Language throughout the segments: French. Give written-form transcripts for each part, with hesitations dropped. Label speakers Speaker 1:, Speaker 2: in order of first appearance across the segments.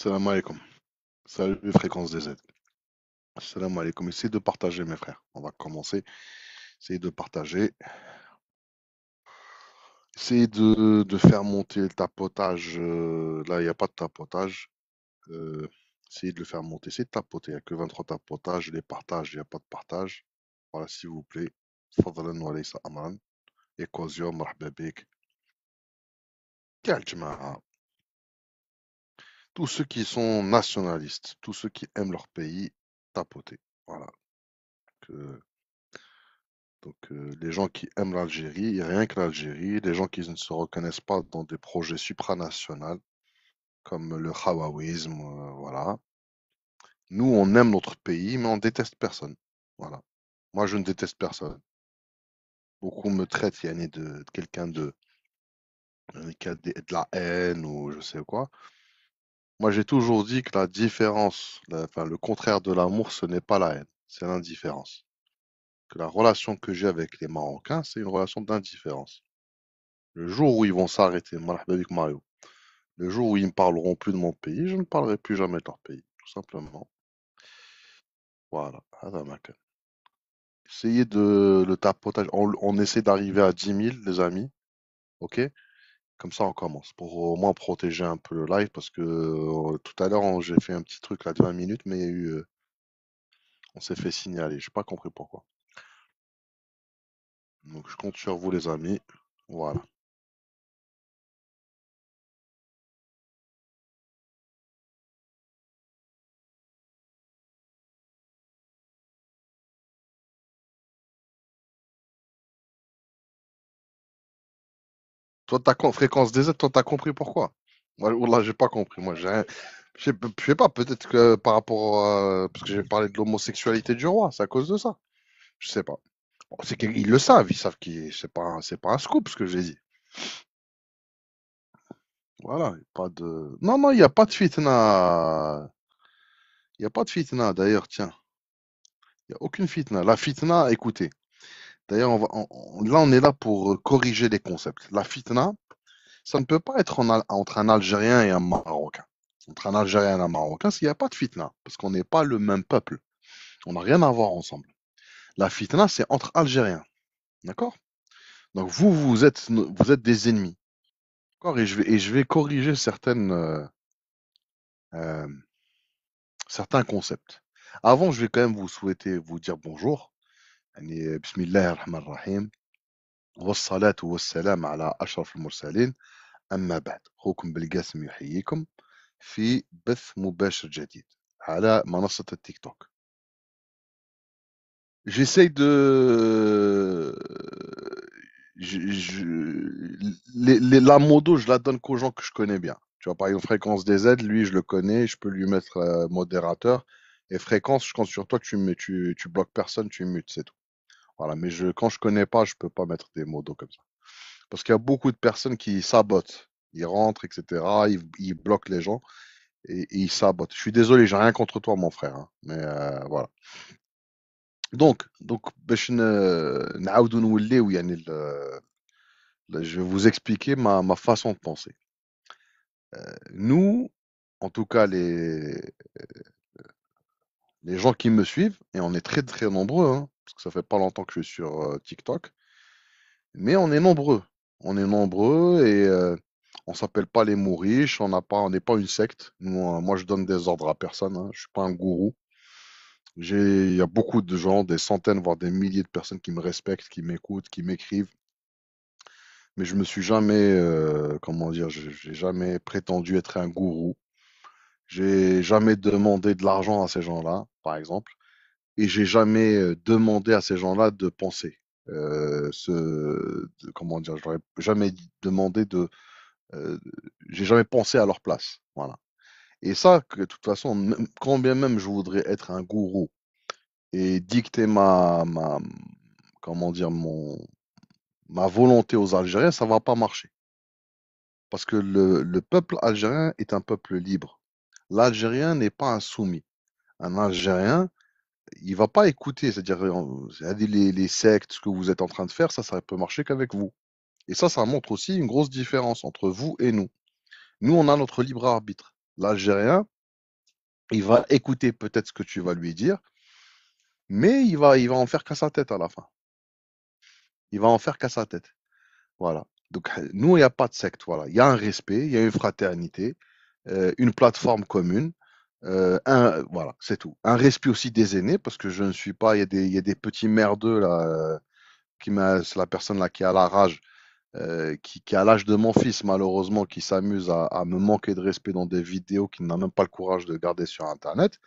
Speaker 1: Salam alaikum. Salut les fréquences des Z. Salam alaikum. Essayez de partager, mes frères. On va commencer. Essayez de partager. Essayez de faire monter le tapotage. Là, il n'y a pas de tapotage. Euh, Essayez de le faire monter. Essayez de tapoter. Il n'y a que 23 tapotages. Les partages, il n'y a pas de partage. Voilà, s'il vous plaît. Fadlan wa laysa amran. Ekozio, marhaba bik. Quel jama'a. Tous ceux qui sont nationalistes, tous ceux qui aiment leur pays, tapoter. Voilà. Que les gens qui aiment l'Algérie, et rien que l'Algérie, les gens qui ne se reconnaissent pas dans des projets supranationaux comme le Hawaïsme, voilà. Nous, on aime notre pays, mais on déteste personne. Voilà. Moi, je ne déteste personne. Beaucoup me traitent, Yannick, de quelqu'un qui a de la haine ou je sais quoi. Moi, j'ai toujours dit que la différence, enfin, le contraire de l'amour, ce n'est pas la haine, c'est l'indifférence. Que la relation que j'ai avec les Marocains, c'est une relation d'indifférence. Le jour où ils vont s'arrêter, marhaba bik Mario, le jour où ils ne parleront plus de mon pays, je ne parlerai plus jamais de leur pays, tout simplement. Voilà. هذا ما كان. Essayez de le tapotage. On essaie d'arriver à 10 000, les amis. Ok? Comme ça, on commence. Pour au moins protéger un peu le live. Parce que tout à l'heure, j'ai fait un petit truc là de 20 minutes, mais il y a eu, on s'est fait signaler. Je n'ai pas compris pourquoi. Donc, je compte sur vous, les amis. Voilà. Toi, fréquence des Z, toi, t'as compris pourquoi? Moi, là, j'ai pas compris. Moi, je sais pas, peut-être que par rapport parce que j'ai parlé de l'homosexualité du roi, c'est à cause de ça. Je sais pas. Bon, c'est qu'ils le savent, ils savent que c'est pas un scoop ce que j'ai dit. Voilà, y a pas de. Non, non, il n'y a pas de fitna. Il n'y a pas de fitna, d'ailleurs, tiens. Il n'y a aucune fitna. La fitna, écoutez. D'ailleurs, là, on est là pour corriger les concepts. La fitna, ça ne peut pas être entre un Algérien et un Marocain. Entre un Algérien et un Marocain, s'il n'y a pas de fitna, parce qu'on n'est pas le même peuple. On n'a rien à voir ensemble. La fitna, c'est entre Algériens. D'accord? Donc vous êtes des ennemis. D'accord? Et je vais corriger euh, certains concepts. Avant, je vais quand même vous dire bonjour. يعني بسم الله الرحمن الرحيم والصلاة والسلام على أشرف المرسلين أما بعد أخوكم بالقاسم يحييكم في بث مباشر جديد على منصة التيك توك. J'essaye de... la modo, je la donne qu'aux gens que je connais bien. Tu vois, par exemple, Fréquence des Z, lui, je le connais, je peux lui mettre modérateur. Et Fréquence, je compte sur toi, tu bloques personne, tu mutes, c'est tout. Voilà, mais quand je connais pas, je peux pas mettre des modos comme ça. Parce qu'il y a beaucoup de personnes qui sabotent. Ils rentrent, etc. Ils bloquent les gens et ils sabotent. Je suis désolé, j'ai rien contre toi, mon frère, hein, mais voilà. Donc, باش نعاودو نوليو يعني je vais vous expliquer ma façon de penser. Nous, en tout cas les gens qui me suivent, et on est très très nombreux, hein, parce que ça fait pas longtemps que je suis sur TikTok, mais on est nombreux. On est nombreux et on s'appelle pas les Mouriches, on n'est pas une secte. Moi, je donne des ordres à personne, hein, je suis pas un gourou. Il y a beaucoup de gens, des centaines, voire des milliers de personnes qui me respectent, qui m'écoutent, qui m'écrivent. Mais je me suis jamais, comment dire, j'ai jamais prétendu être un gourou. J'ai jamais demandé de l'argent à ces gens-là, par exemple, et j'ai jamais demandé à ces gens-là de penser. Comment dire, je leur ai jamais demandé euh, j'ai jamais pensé à leur place. Voilà. Et ça, que, de toute façon, quand bien même je voudrais être un gourou et dicter comment dire, ma volonté aux Algériens, ça va pas marcher. Parce que le peuple algérien est un peuple libre. L'Algérien n'est pas un soumis. Un Algérien, il va pas écouter, c'est-à-dire les sectes, ce que vous êtes en train de faire, ça peut marcher qu'avec vous. Et ça montre aussi une grosse différence entre vous et nous. Nous, on a notre libre arbitre. l'Algérien, il va écouter peut-être ce que tu vas lui dire, mais il va en faire qu'à sa tête à la fin. Il va en faire qu'à sa tête. Voilà. Donc, nous, il n'y a pas de secte. Voilà. Il y a un respect, il y a une fraternité, une plateforme commune. Voilà, c'est tout. Un respect aussi des aînés, parce que je ne suis pas. Il y a des petits merdeux là, c'est la personne là qui a la rage, qui a l'âge de mon fils, malheureusement, qui s'amuse à me manquer de respect dans des vidéos qu'il n'a même pas le courage de garder sur Internet.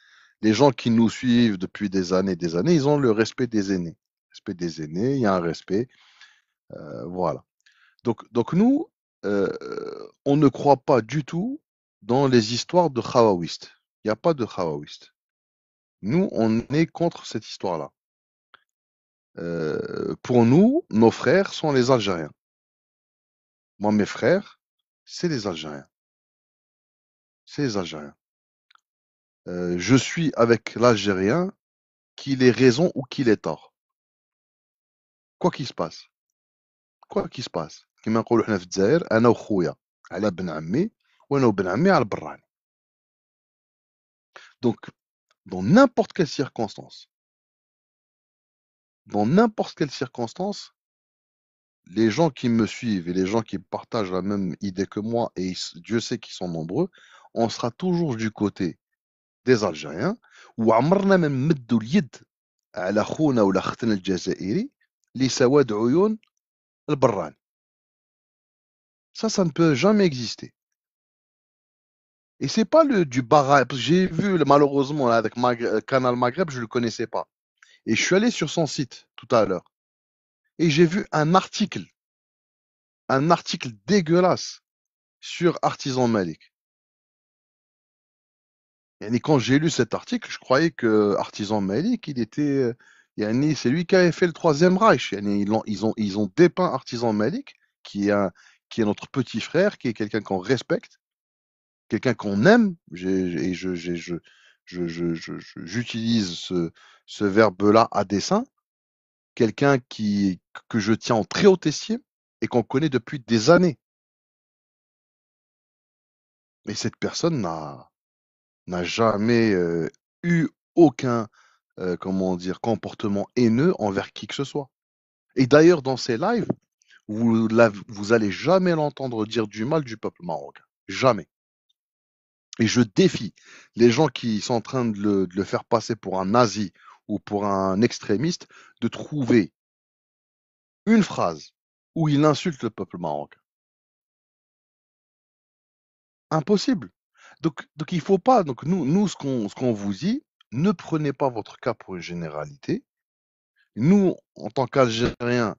Speaker 1: Les gens qui nous suivent depuis des années, ils ont le respect des aînés. Respect des aînés, il y a un respect. Voilà. Donc nous, on ne croit pas du tout dans les histoires de Khawawistes. Il n'y a pas de Khawawistes. Nous, on est contre cette histoire-là. Pour nous, nos frères sont les Algériens. Moi, mes frères, c'est les Algériens. C'est les Algériens. Je suis avec l'Algérien, qu'il ait raison ou qu'il ait tort. Quoi qu'il se passe. Quoi qu'il se passe. كما نقولوا احنا في الجزائر انا وخويا على بن عمي وانا وبن عمي على البراني. Donc, dans n'importe quelle circonstance, dans n'importe quelle circonstance, les gens qui me suivent et les gens qui partagent la même idée que moi, et Dieu sait qu'ils sont nombreux, on sera toujours du côté des Algériens. وعمرنا ما نمدوا اليد على خونا ولا اختنا الجزائري لسواد عيون البراني. Ça ne peut jamais exister. Et c'est pas du barrage. Parce que j'ai vu, malheureusement, là, avec Canal Maghreb, je le connaissais pas. Et je suis allé sur son site tout à l'heure. Et j'ai vu un article dégueulasse sur Artisan Malik. Et quand j'ai lu cet article, je croyais que Artisan Malik, il était, c'est lui qui avait fait le Troisième Reich. Ils ont dépeint Artisan Malik, qui est, qui est notre petit frère, qui est quelqu'un qu'on respecte, quelqu'un qu'on aime. Et j'utilise ce verbe-là à dessein. Quelqu'un que je tiens en très haute estime et qu'on connaît depuis des années. Et cette personne n'a jamais eu aucun, comment dire, comportement haineux envers qui que ce soit. Et d'ailleurs, dans ses lives, vous allez jamais l'entendre dire du mal du peuple marocain. Jamais. Et je défie les gens qui sont en train de le faire passer pour un nazi ou pour un extrémiste de trouver une phrase où il insulte le peuple marocain. Impossible. Donc il faut pas. Donc nous ce qu'on vous dit, ne prenez pas votre cas pour une généralité. Nous, en tant qu'Algériens,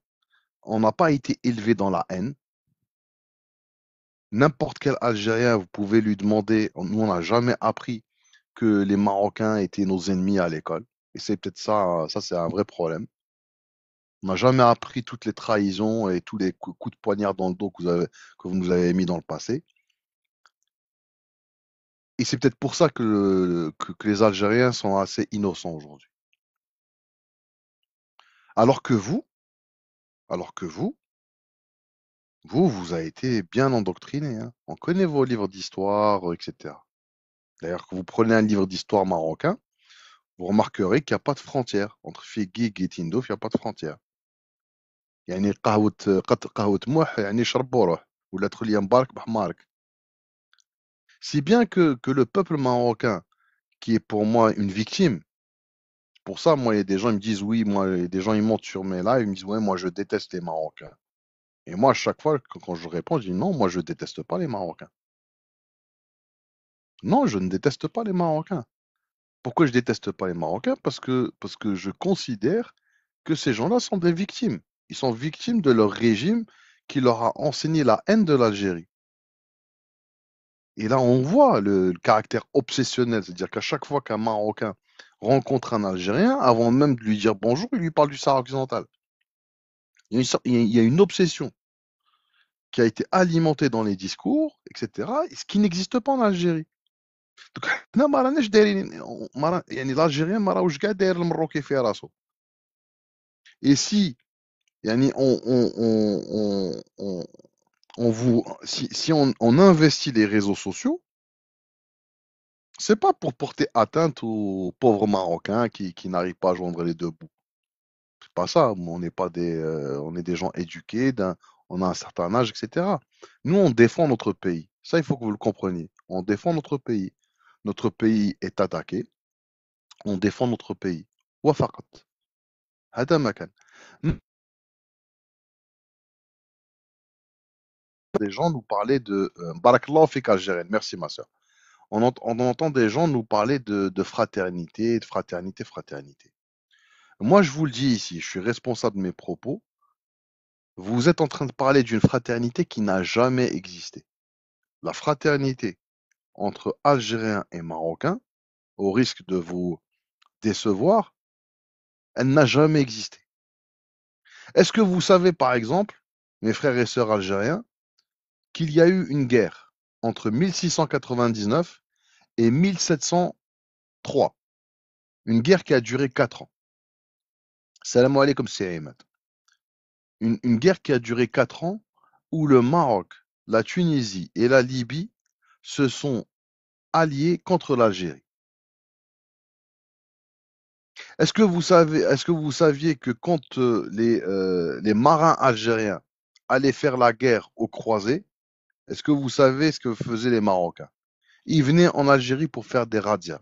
Speaker 1: on n'a pas été élevés dans la haine. N'importe quel Algérien, vous pouvez lui demander, nous on n'a jamais appris que les Marocains étaient nos ennemis à l'école. Et c'est peut-être ça c'est un vrai problème. On n'a jamais appris toutes les trahisons et tous les coups de poignard dans le dos que vous nous avez mis dans le passé. Et c'est peut-être pour ça que les Algériens sont assez innocents aujourd'hui. Alors que vous, alors que vous avez été bien endoctriné, hein. On connaît vos livres d'histoire, etc. D'ailleurs, quand vous prenez un livre d'histoire marocain, vous remarquerez qu'il n'y a pas de frontière. Entre Figuig et Tindouf, il n'y a pas de frontière. يعني قهوة موح يعني شربوا روح ولا تخلي مبارك بحمارك. Si bien que le peuple marocain, qui est pour moi une victime, pour ça, moi, il y a des gens qui me disent oui, moi, des gens ils montent sur mes lives, ils me disent ouais, moi je déteste les Marocains. Et moi, à chaque fois, quand je réponds, je dis non, moi je déteste pas les Marocains. Non, je ne déteste pas les Marocains. Pourquoi je déteste pas les Marocains? Parce que je considère que ces gens-là sont des victimes. Ils sont victimes de leur régime qui leur a enseigné la haine de l'Algérie. Et là, on voit le caractère obsessionnel, c'est-à-dire qu'à chaque fois qu'un Marocain rencontre un Algérien, avant même de lui dire bonjour, il lui parle du Sahara occidental. Il y a une obsession qui a été alimentée dans les discours, etc., ce qui n'existe pas en Algérie. Donc, حنا ما راناش دايرين يعني l'Algérien ما راهوش كاع داير المروكي في راسو. Et si يعني si on investit les réseaux sociaux, C'est pas pour porter atteinte aux pauvres Marocains qui n'arrivent pas à joindre les deux bouts. C'est pas ça. On n'est pas on est des gens éduqués, on a un certain âge, etc. Nous, on défend notre pays. Ça, il faut que vous le compreniez. On défend notre pays. Notre pays est attaqué. On défend notre pays. وفقط. هذا ما كان. Des gens nous parlaient de Barakallahu fik algérienne. Merci ma sœur. On entend des gens nous parler de fraternité, de fraternité, fraternité. Moi, je vous le dis ici, je suis responsable de mes propos. Vous êtes en train de parler d'une fraternité qui n'a jamais existé. La fraternité entre Algériens et Marocains, au risque de vous décevoir, elle n'a jamais existé. Est-ce que vous savez, par exemple, mes frères et sœurs algériens, qu'il y a eu une guerre entre 1699 et 1703, une guerre qui a duré 4 ans. Salam alaikum, c'est Ahmed. Une guerre qui a duré 4 ans où le Maroc, la Tunisie et la Libye se sont alliés contre l'Algérie. Est-ce que vous saviez que quand les marins algériens allaient faire la guerre aux croisés, est-ce que vous savez ce que faisaient les Marocains? Ils venaient en Algérie pour faire des razzias.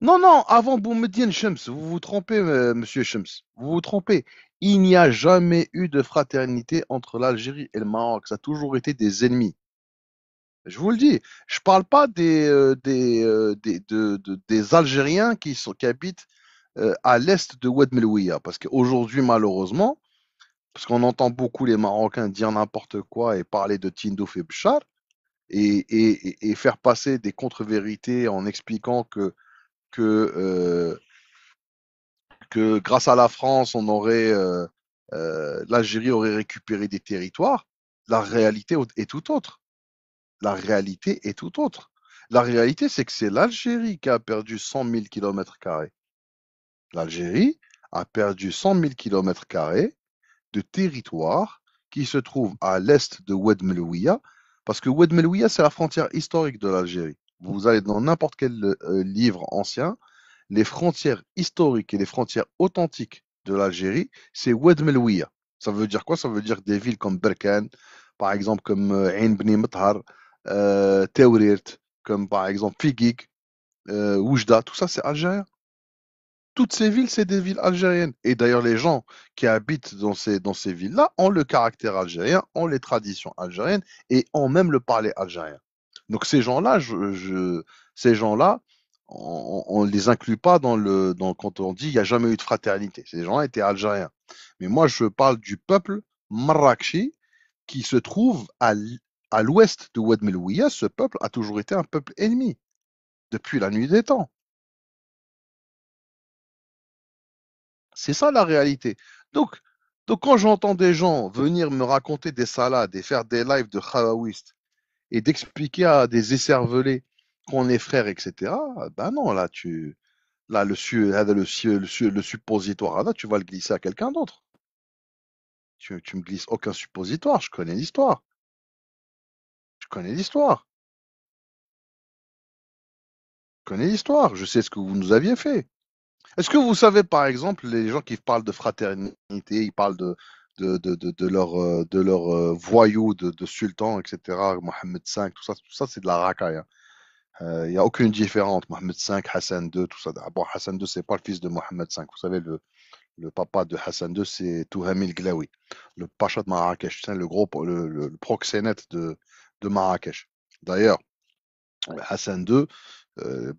Speaker 1: Non, non, avant Boumediene Shems, vous vous trompez, monsieur Shems, vous vous trompez. Il n'y a jamais eu de fraternité entre l'Algérie et le Maroc. Ça a toujours été des ennemis. Je vous le dis. Je parle pas des Algériens qui habitent à l'est de Oued Melouia. Parce qu'aujourd'hui, malheureusement, parce qu'on entend beaucoup les Marocains dire n'importe quoi et parler de Tindouf et Bchar et faire passer des contre-vérités en expliquant que, euh, que grâce à la France, l'Algérie aurait récupéré des territoires. La réalité est tout autre. La réalité est tout autre. La réalité, c'est que c'est l'Algérie qui a perdu 100 000 km². L'Algérie a perdu 100 000 km² de territoire qui se trouve à l'est de Oued Melouia, parce que Oued Melouia, c'est la frontière historique de l'Algérie. Vous allez dans n'importe quel livre ancien, les frontières historiques et les frontières authentiques de l'Algérie, c'est Oued Melouia. Ça veut dire quoi? Ça veut dire des villes comme Berkane, par exemple comme Ain Bni Methar, Taourit, comme par exemple Figik, Oujda, tout ça c'est algérien. Toutes ces villes, c'est des villes algériennes. Et d'ailleurs, les gens qui habitent dans ces villes-là ont le caractère algérien, ont les traditions algériennes et ont même le parler algérien. Donc ces gens-là, ces gens-là, on ne les inclut pas quand on dit il n'y a jamais eu de fraternité. Ces gens-là étaient algériens. Mais moi, je parle du peuple marrakchi qui se trouve à l'ouest de Oued Melouia. Ce peuple a toujours été un peuple ennemi depuis la nuit des temps. C'est ça la réalité. Donc, donc quand j'entends des gens venir me raconter des salades et faire des lives de khawaouistes et d'expliquer à des écervelés qu'on est frères, etc., ben non, là, le suppositoire, là, tu vas le glisser à quelqu'un d'autre. Tu me glisses aucun suppositoire, je connais l'histoire. Je connais l'histoire. Je connais l'histoire. Je sais ce que vous nous aviez fait. Est-ce que vous savez, par exemple, les gens qui parlent de fraternité, ils parlent de leur voyous de sultan, etc., Mohamed V, tout ça c'est de la racaille, hein. Il n'y a aucune différence entre Mohamed V, Hassan II, tout ça. Bon, Hassan II, c'est pas le fils de Mohamed V. Vous savez, le papa de Hassan II, c'est Touhami el-Glaoui, le pacha de Marrakech, c'est le proxénète de Marrakech. D'ailleurs, Hassan II,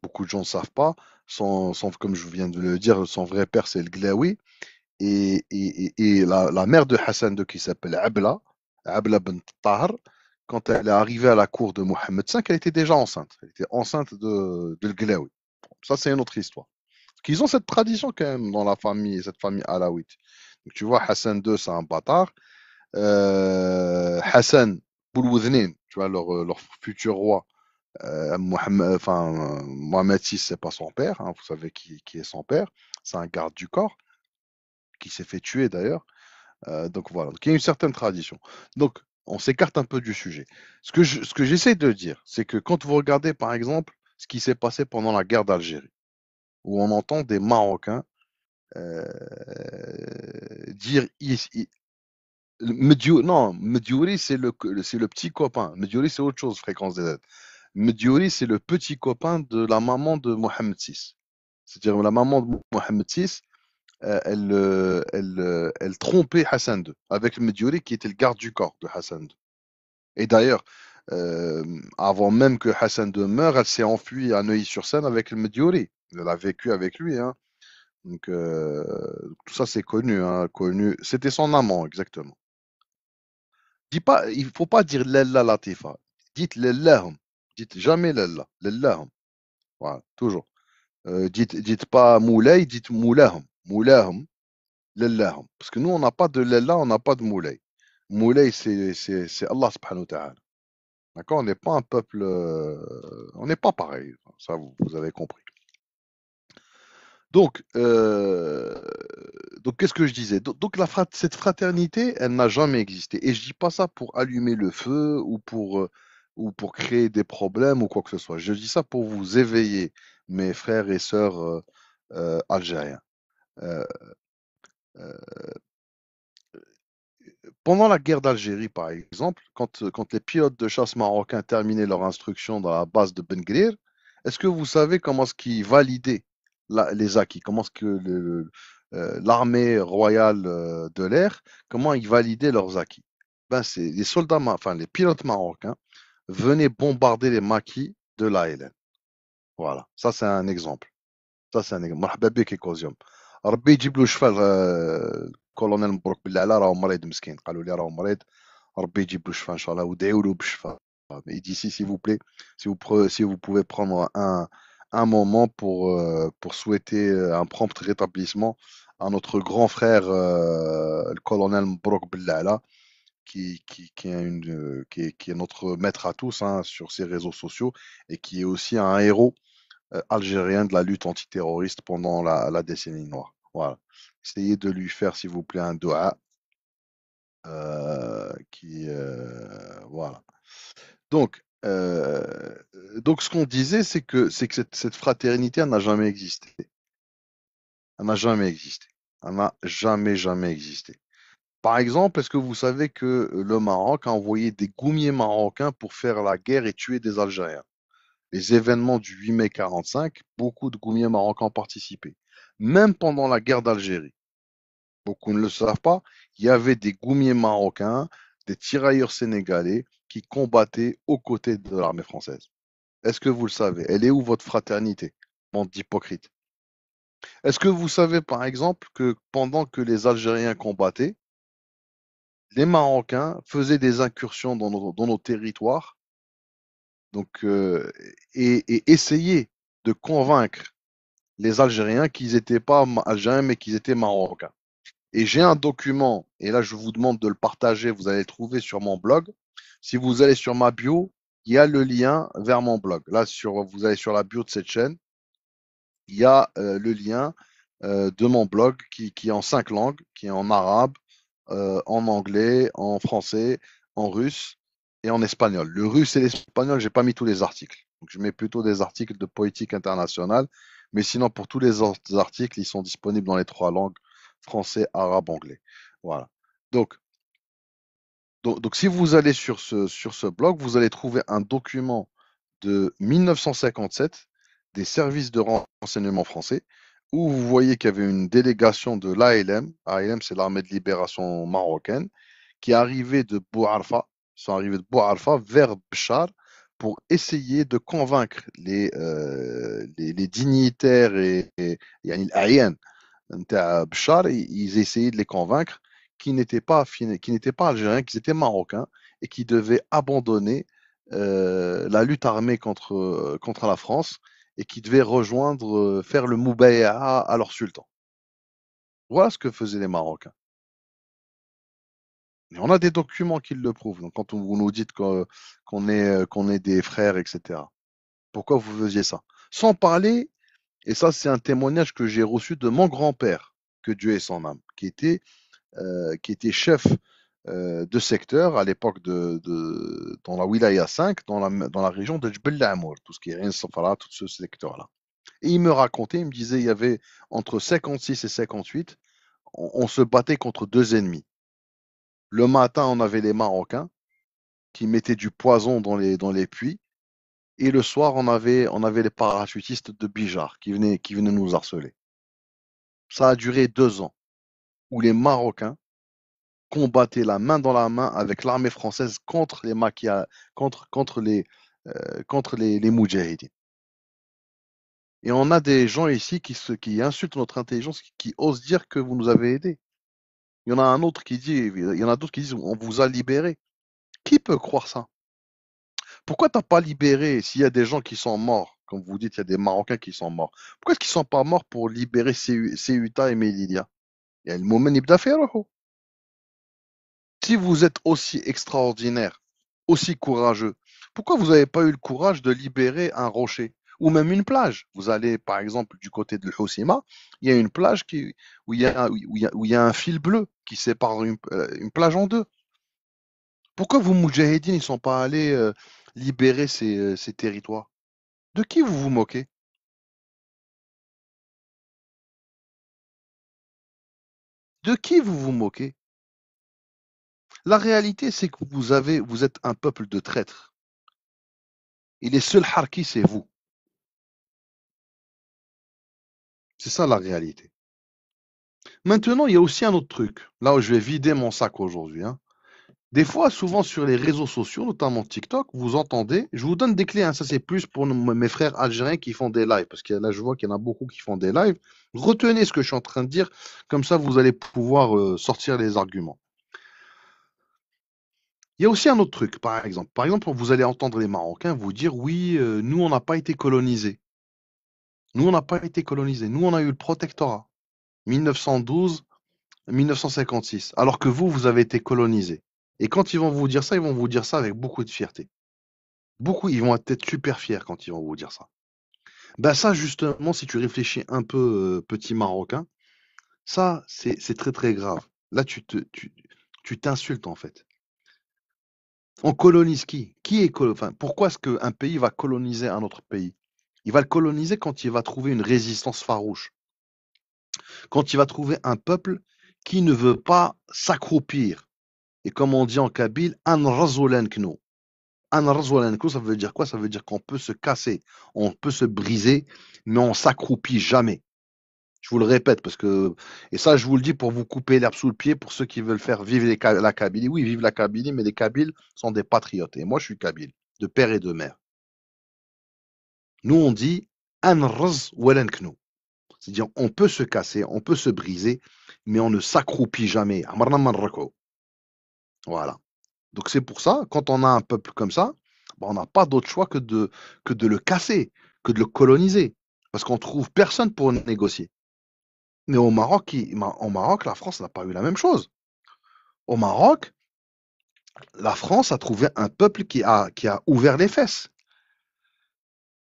Speaker 1: beaucoup de gens ne savent pas, comme je viens de le dire, son vrai père, c'est le Glaoui. Et la mère de Hassan II, qui s'appelle Abla bint Tahar, quand elle est arrivée à la cour de Mohammed V, elle était déjà enceinte. Elle était enceinte de Glaoui. Ça, c'est une autre histoire. Parce qu'ils ont cette tradition quand même dans la famille, cette famille alawite. Donc, tu vois, Hassan II, c'est un bâtard. Hassan Boulouznine, tu vois, leur futur roi, Mohamed VI, c'est pas son père, hein, vous savez qui est son père. C'est un garde du corps qui s'est fait tuer d'ailleurs. Donc voilà, donc il y a une certaine tradition. Donc on s'écarte un peu du sujet. Ce que j'essaie de dire, c'est que quand vous regardez, par exemple, ce qui s'est passé pendant la guerre d'Algérie, où on entend des Marocains euh, dire non, Mediouri, c'est le petit copain. Mediouri, c'est autre chose, fréquence des Z. Mediouri, c'est le petit copain de la maman de Mohamed VI. C'est-à-dire la maman de Mohamed VI, elle trompait Hassan II avec Mediouri qui était le garde du corps de Hassan II. Et d'ailleurs, avant même que Hassan II meure, elle s'est enfuie à Neuilly-sur-Seine avec le Mediouri. Elle a vécu avec lui, hein. Donc, tout ça, c'est connu, hein, connu. C'était son amant, exactement. Dis pas, il faut pas dire Lella Latifa. Dites Lellahum. Dites jamais Lella. Lellahum. Voilà, toujours. Dites pas Moulay, dites Moulahum. Moulahum, Lellahum. Parce que nous, on n'a pas de Lella, on n'a pas de Moulay. Moulay, c'est Allah subhanahu wa ta'ala. D'accord? On n'est pas un peuple. On n'est pas pareil. Ça, vous avez compris. Donc, qu'est-ce que je disais? Donc, cette fraternité, elle n'a jamais existé. Et je dis pas ça pour allumer le feu ou pour créer des problèmes ou quoi que ce soit. Je dis ça pour vous éveiller, mes frères et sœurs algériens. Euh, euh, Pendant la guerre d'Algérie, par exemple, quand les pilotes de chasse marocains terminaient leur instruction dans la base de Ben Guerir, est-ce que vous savez comment est-ce qu'ils validaient les acquis? Comment est-ce que l'armée royale de l'air, comment ils validaient leurs acquis? Ben, c'est les soldats, enfin les pilotes marocains venaient bombarder les maquis de l'ALN. Voilà, ça c'est un exemple. Ça c'est un exemple. مرحبا بك يا كوزيوم. ربي يجيب له شفاء الكولونيل مبروك بالله راه مريض مسكين قالوا لي راه مريض ربي يجيب له شفاء ان شاء الله ودعيوا له بالشفاء. Et d'ici, s'il vous plaît, si vous pouvez prendre un moment pour souhaiter un prompt rétablissement à notre grand frère, le colonel Mbrouk Bellala, qui est notre maître à tous, hein, sur ses réseaux sociaux et qui est aussi un héros algérien de la lutte antiterroriste pendant la décennie noire. Voilà. Essayez de lui faire, s'il vous plaît, un doha. Voilà. Donc, ce qu'on disait, c'est que cette fraternité, elle n'a jamais existé. Elle n'a jamais existé. Elle n'a jamais, jamais existé. Par exemple, est-ce que vous savez que le Maroc a envoyé des goumiers marocains pour faire la guerre et tuer des Algériens? Les événements du 8 mai 45, beaucoup de goumiers marocains ont participé. Même pendant la guerre d'Algérie, beaucoup ne le savent pas, il y avait des goumiers marocains, des tirailleurs sénégalais qui combattaient aux côtés de l'armée française. Est-ce que vous le savez? Elle est où votre fraternité, bande d'hypocrites? Est-ce que vous savez, par exemple, que pendant que les Algériens combattaient, les Marocains faisaient des incursions dans nos territoires, donc, et essayaient de convaincre les Algériens qu'ils n'étaient pas Algériens, mais qu'ils étaient Marocains. Et j'ai un document, et là je vous demande de le partager, vous allez le trouver sur mon blog. Si vous allez sur ma bio, il y a le lien vers mon blog. Là, vous allez sur la bio de cette chaîne, il y a le lien de mon blog qui est en 5 langues, qui est en arabe, en anglais, en français, en russe et en espagnol. Le russe et l'espagnol, j'ai pas mis tous les articles. Donc, je mets plutôt des articles de politique internationale. Mais sinon, pour tous les autres articles, ils sont disponibles dans les 3 langues, français, arabe, anglais. Voilà. Donc, si vous allez sur ce blog, vous allez trouver un document de 1957 des services de renseignement français où vous voyez qu'il y avait une délégation de l'ALM. ALM, c'est l'armée de libération marocaine, qui est arrivée de Bouarfa. Ils sont arrivés de Bouarfa vers Bchar pour essayer de convaincre les dignitaires et yani الأعيان نتاع Bchar, ils essayaient de les convaincre qu'ils n'étaient pas algériens, qu'ils étaient marocains et qu'ils devaient abandonner la lutte armée contre la France et qui devaient rejoindre, faire le Moubaïa à leur sultan. Voilà ce que faisaient les Marocains. Et on a des documents qui le prouvent. Donc, quand vous nous dites qu'on est des frères, etc. Pourquoi vous faisiez ça? Sans parler, et ça c'est un témoignage que j'ai reçu de mon grand-père, que Dieu ait son âme, qui était chef deux secteurs à l'époque dans la Wilaya 5, dans la région de Jbel Amour, tout ce qui est Ain Safara, tout ce secteur-là. Et il me racontait, il me disait, il y avait entre 56 et 58, on se battait contre deux ennemis. Le matin, on avait les Marocains qui mettaient du poison dans les puits. Et le soir, on avait les parachutistes de Bijar qui venaient nous harceler. Ça a duré 2 ans, où les Marocains combattaient la main dans la main avec l'armée française contre les Moudjahidines. Et on a des gens ici qui insultent notre intelligence, qui osent dire que vous nous avez aidés. Il y en a d'autres qui disent on vous a libérés. Qui peut croire ça? Pourquoi t'as pas libéré s'il y a des gens qui sont morts, comme vous dites, il y a des Marocains qui sont morts. Pourquoi est-ce qu'ils sont pas morts pour libérer Ceuta et Melilla? Il y a le moment يبدا في روحه. Si vous êtes aussi extraordinaire, aussi courageux, pourquoi vous n'avez pas eu le courage de libérer un rocher ou même une plage? Vous allez par exemple du côté de l'Hoceima, il y a une plage où il y a un fil bleu qui sépare une plage en deux. Pourquoi vous, Moudjahidines, ne sont pas allés libérer ces territoires? De qui vous vous moquez? De qui vous vous moquez? La réalité, c'est que vous êtes un peuple de traîtres. Et les seuls harkis, c'est vous. C'est ça la réalité. Maintenant, il y a aussi un autre truc. Là où je vais vider mon sac aujourd'hui, hein. Des fois, souvent sur les réseaux sociaux, notamment TikTok, vous entendez, je vous donne des clés, hein, ça c'est plus pour mes frères algériens qui font des lives, parce que là je vois qu'il y en a beaucoup qui font des lives. Retenez ce que je suis en train de dire, comme ça vous allez pouvoir sortir les arguments. Il y a aussi un autre truc, par exemple. Par exemple, vous allez entendre les Marocains vous dire, oui, nous on n'a pas été colonisés. Nous on n'a pas été colonisés. Nous on a eu le protectorat. 1912, 1956. Alors que vous, vous avez été colonisés. Et quand ils vont vous dire ça, ils vont vous dire ça avec beaucoup de fierté. Beaucoup, ils vont être super fiers quand ils vont vous dire ça. Ben ça, justement, si tu réfléchis un peu, petit Marocain, ça, c'est très très grave. Là, tu t'insultes en fait. On colonise qui? Enfin, pourquoi est-ce qu'un pays va coloniser un autre pays? Il va le coloniser quand il va trouver une résistance farouche, quand il va trouver un peuple qui ne veut pas s'accroupir. Et comme on dit en kabyle, an razoulankno. An razoulankno, ça veut dire quoi? Ça veut dire qu'on peut se casser, on peut se briser, mais on s'accroupit jamais. Je vous le répète parce que, et ça, je vous le dis pour vous couper l'herbe sous le pied pour ceux qui veulent faire vivre la Kabylie. Oui, vive la Kabylie, mais les Kabyles sont des patriotes. Et moi, je suis Kabyle, de père et de mère. Nous, on dit Anraz Welenknou. C'est-à-dire, on peut se casser, on peut se briser, mais on ne s'accroupit jamais. Amarna manrako. Voilà. Donc, c'est pour ça, quand on a un peuple comme ça, on n'a pas d'autre choix que de le casser, que de le coloniser. Parce qu'on trouve personne pour négocier. Mais au Maroc, la France n'a pas eu la même chose. Au Maroc, la France a trouvé un peuple qui a ouvert les fesses.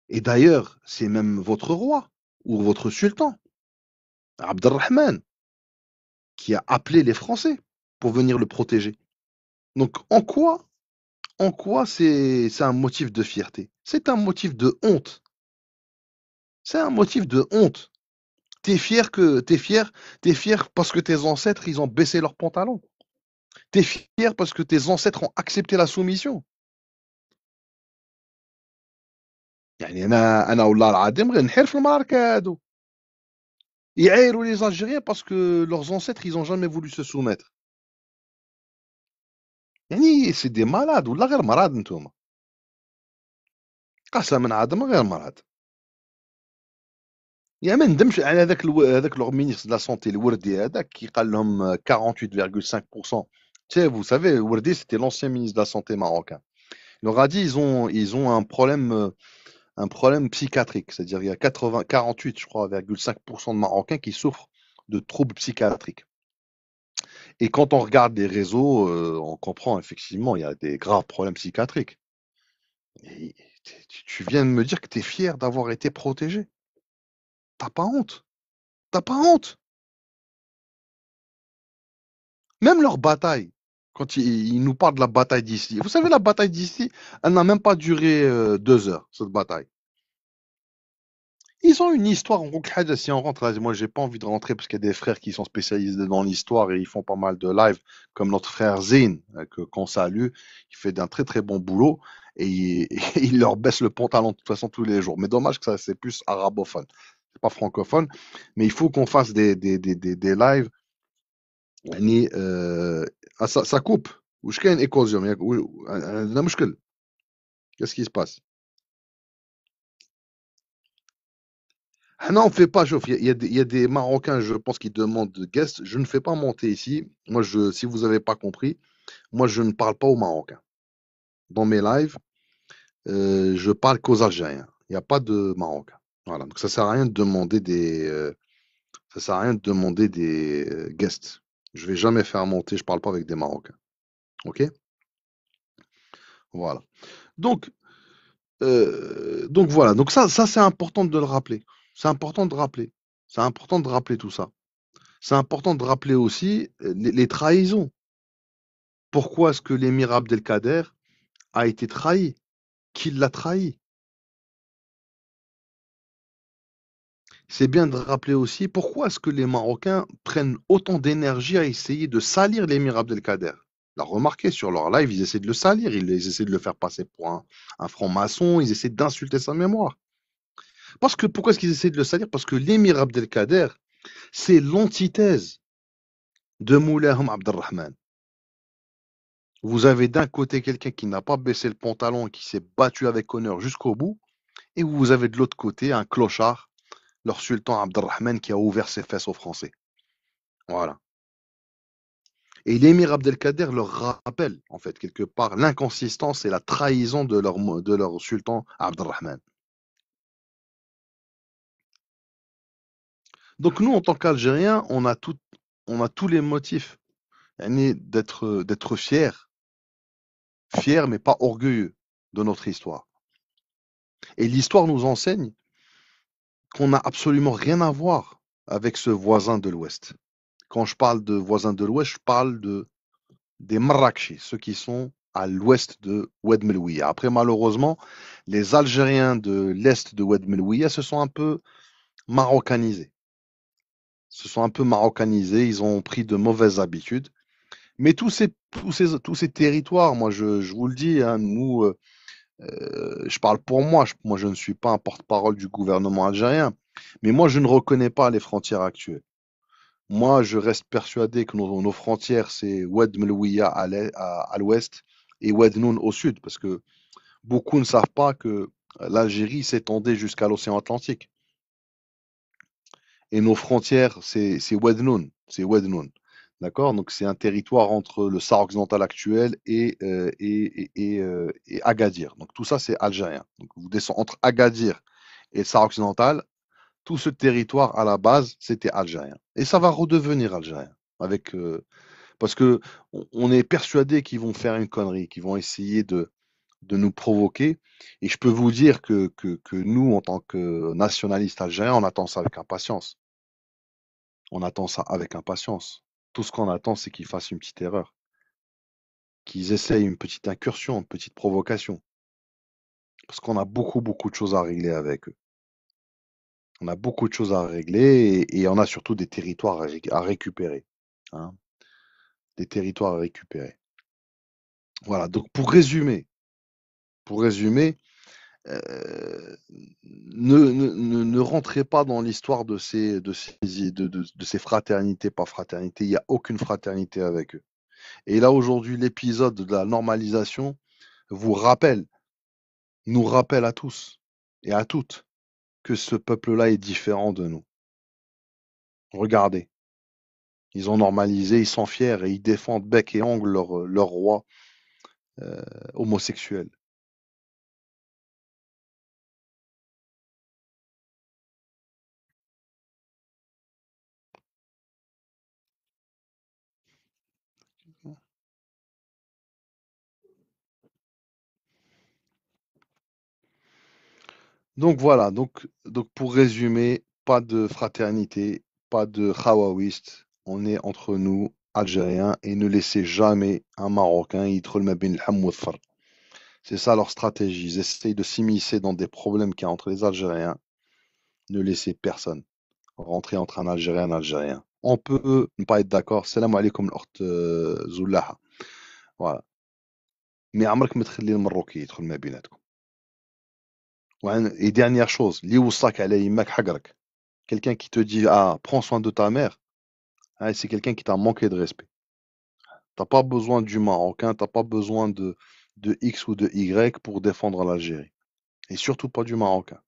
Speaker 1: Et d'ailleurs, c'est même votre roi ou votre sultan, Abdelrahman, qui a appelé les Français pour venir le protéger. Donc en quoi c'est un motif de fierté? C'est un motif de honte. C'est un motif de honte. T'es fier parce que tes ancêtres, ils ont baissé leurs pantalons. T'es fier parce que tes ancêtres ont accepté la soumission. يعني أنا والله العظيم غير نحير في المعركة هادو. يعايروا les Algériens parce que leurs ancêtres, ils ont jamais voulu se soumettre. يعني c'est des malades والله غير مرض نتوما. قسما عظما غير مرض. يا ما ندمش على هذاك لو مينيستر de la santé الوردي هذاك كي قال لهم 48,5%. Tu sais, vous savez, Wordé, c'était l'ancien ministre de la Santé marocain. Il leur a dit ils ont un problème psychiatrique, c'est-à-dire il y a 48, je crois, 5% de Marocains qui souffrent de troubles psychiatriques. Et quand on regarde les réseaux, on comprend effectivement, il y a des graves problèmes psychiatriques. Et tu viens de me dire que tu es fier d'avoir été protégé. T'as pas honte. T'as pas honte. Même leur bataille. Quand il nous parle de la bataille d'ici. Vous savez, la bataille d'ici, elle n'a même pas duré 2 heures, cette bataille. Ils ont une histoire, en gros, si on rentre là, moi j'ai pas envie de rentrer parce qu'il y a des frères qui sont spécialisés dans l'histoire et ils font pas mal de live, comme notre frère Zayn, qu'on salue, il fait d'un très très bon boulot et il leur baisse le pantalon de toute façon tous les jours. Mais dommage que ça c'est plus arabophone, c'est pas francophone, mais il faut qu'on fasse des lives. يعني ça coupe. وش كاين éclosion عندنا مشكل. Qu'est-ce qui se passe? Ah non, on fait pas chauffe. Il y a des Marocains, je pense, qui demandent de guest. Je ne fais pas monter ici. Moi, si vous n'avez pas compris, moi, je ne parle pas aux Marocains. Dans mes lives, je parle qu'aux Algériens. Il n'y a pas de Marocains. Voilà. Donc, ça sert à rien de demander ça sert à rien de demander des guests. Je vais jamais faire monter. Je parle pas avec des Marocains. Ok? Voilà. Donc, donc voilà. Donc ça c'est important de le rappeler. C'est important de rappeler. C'est important de rappeler tout ça. C'est important de rappeler aussi les trahisons. Pourquoi est-ce que l'émir Abdelkader a été trahi? Qui l'a trahi? C'est bien de rappeler aussi pourquoi est-ce que les Marocains prennent autant d'énergie à essayer de salir l'émir Abdelkader. La remarqué sur leur live, ils essaient de le salir, ils essaient de le faire passer pour un franc-maçon, ils essaient d'insulter sa mémoire. Parce que pourquoi est-ce qu'ils essaient de le salir? Parce que l'émir Abdelkader, c'est l'antithèse de Moulahum Abdelrahman. Vous avez d'un côté quelqu'un qui n'a pas baissé le pantalon et qui s'est battu avec honneur jusqu'au bout, et vous avez de l'autre côté un clochard, leur sultan Abdelrahman, qui a ouvert ses fesses aux Français. Voilà. Et l'émir Abdelkader leur rappelle, en fait, quelque part, l'inconsistance et la trahison de leur sultan Abdelrahman. Donc nous, en tant qu'Algériens, on a tous les motifs d'être fiers mais pas orgueilleux de notre histoire. Et l'histoire nous enseigne qu'on n'a absolument rien à voir avec ce voisin de l'Ouest. Quand je parle de voisins de l'Ouest, je parle des Marrakechis, ceux qui sont à l'ouest de Oued Melouia. Après, malheureusement, les Algériens de l'est de Oued Melouia se sont un peu marocanisés. Ils ont pris de mauvaises habitudes. Mais tous ces territoires, moi je vous le dis, hein, nous, je parle pour moi, moi je ne suis pas un porte-parole du gouvernement algérien, mais moi je ne reconnais pas les frontières actuelles. Moi, je reste persuadé que nos frontières, c'est Oued Melouia à l'ouest et Oued Noun au sud, parce que beaucoup ne savent pas que l'Algérie s'étendait jusqu'à l'océan Atlantique. Et nos frontières, c'est Oued Noun. C'est Oued Noun. D'accord? Donc, c'est un territoire entre le Sahara occidental actuel et Agadir. Donc, tout ça, c'est algérien. Donc, vous descendez entre Agadir et le Sahara occidental, tout ce territoire, à la base, c'était algérien. Et ça va redevenir algérien. Parce que on est persuadé qu'ils vont faire une connerie, qu'ils vont essayer de nous provoquer. Et je peux vous dire que nous, en tant que nationalistes algériens, on attend ça avec impatience. On attend ça avec impatience. Tout ce qu'on attend, c'est qu'ils fassent une petite erreur, qu'ils essayent une petite incursion, une petite provocation. Parce qu'on a beaucoup, beaucoup de choses à régler avec eux. On a beaucoup de choses à régler et on a surtout des territoires à récupérer, hein, des territoires à récupérer. Voilà, donc pour résumer, ne rentrez pas dans l'histoire de ces fraternités, pas fraternités. Il n'y a aucune fraternité avec eux. Et là, aujourd'hui, l'épisode de la normalisation vous rappelle, nous rappelle à tous et à toutes que ce peuple-là est différent de nous. Regardez, ils ont normalisé, ils sont fiers et ils défendent bec et ongle leur roi euh, homosexuel. Donc voilà, donc pour résumer, pas de fraternité, pas de khawawist, on est entre nous, algériens et ne laissez jamais un Marocain يدخل ما بين الحم والثر. C'est ça leur stratégie. Ils essayent de s'immiscer dans des problèmes qu'il y a entre les Algériens. Ne laissez personne rentrer entre un Algérien et un Algérien. On peut ne pas être d'accord. Salam alaikum l'orth Zoulaha. Voilà. Mais عمرك ما تخلي المروكي يدخل ما بيناتكم. Et dernière chose, li وصاك على يماك حقرك. Quelqu'un qui te dit ah prends soin de ta mère, ah, c'est quelqu'un qui t'a manqué de respect. T'as pas besoin du Marocain, t'as pas besoin de X ou de Y pour défendre l'Algérie. Et surtout pas du Marocain.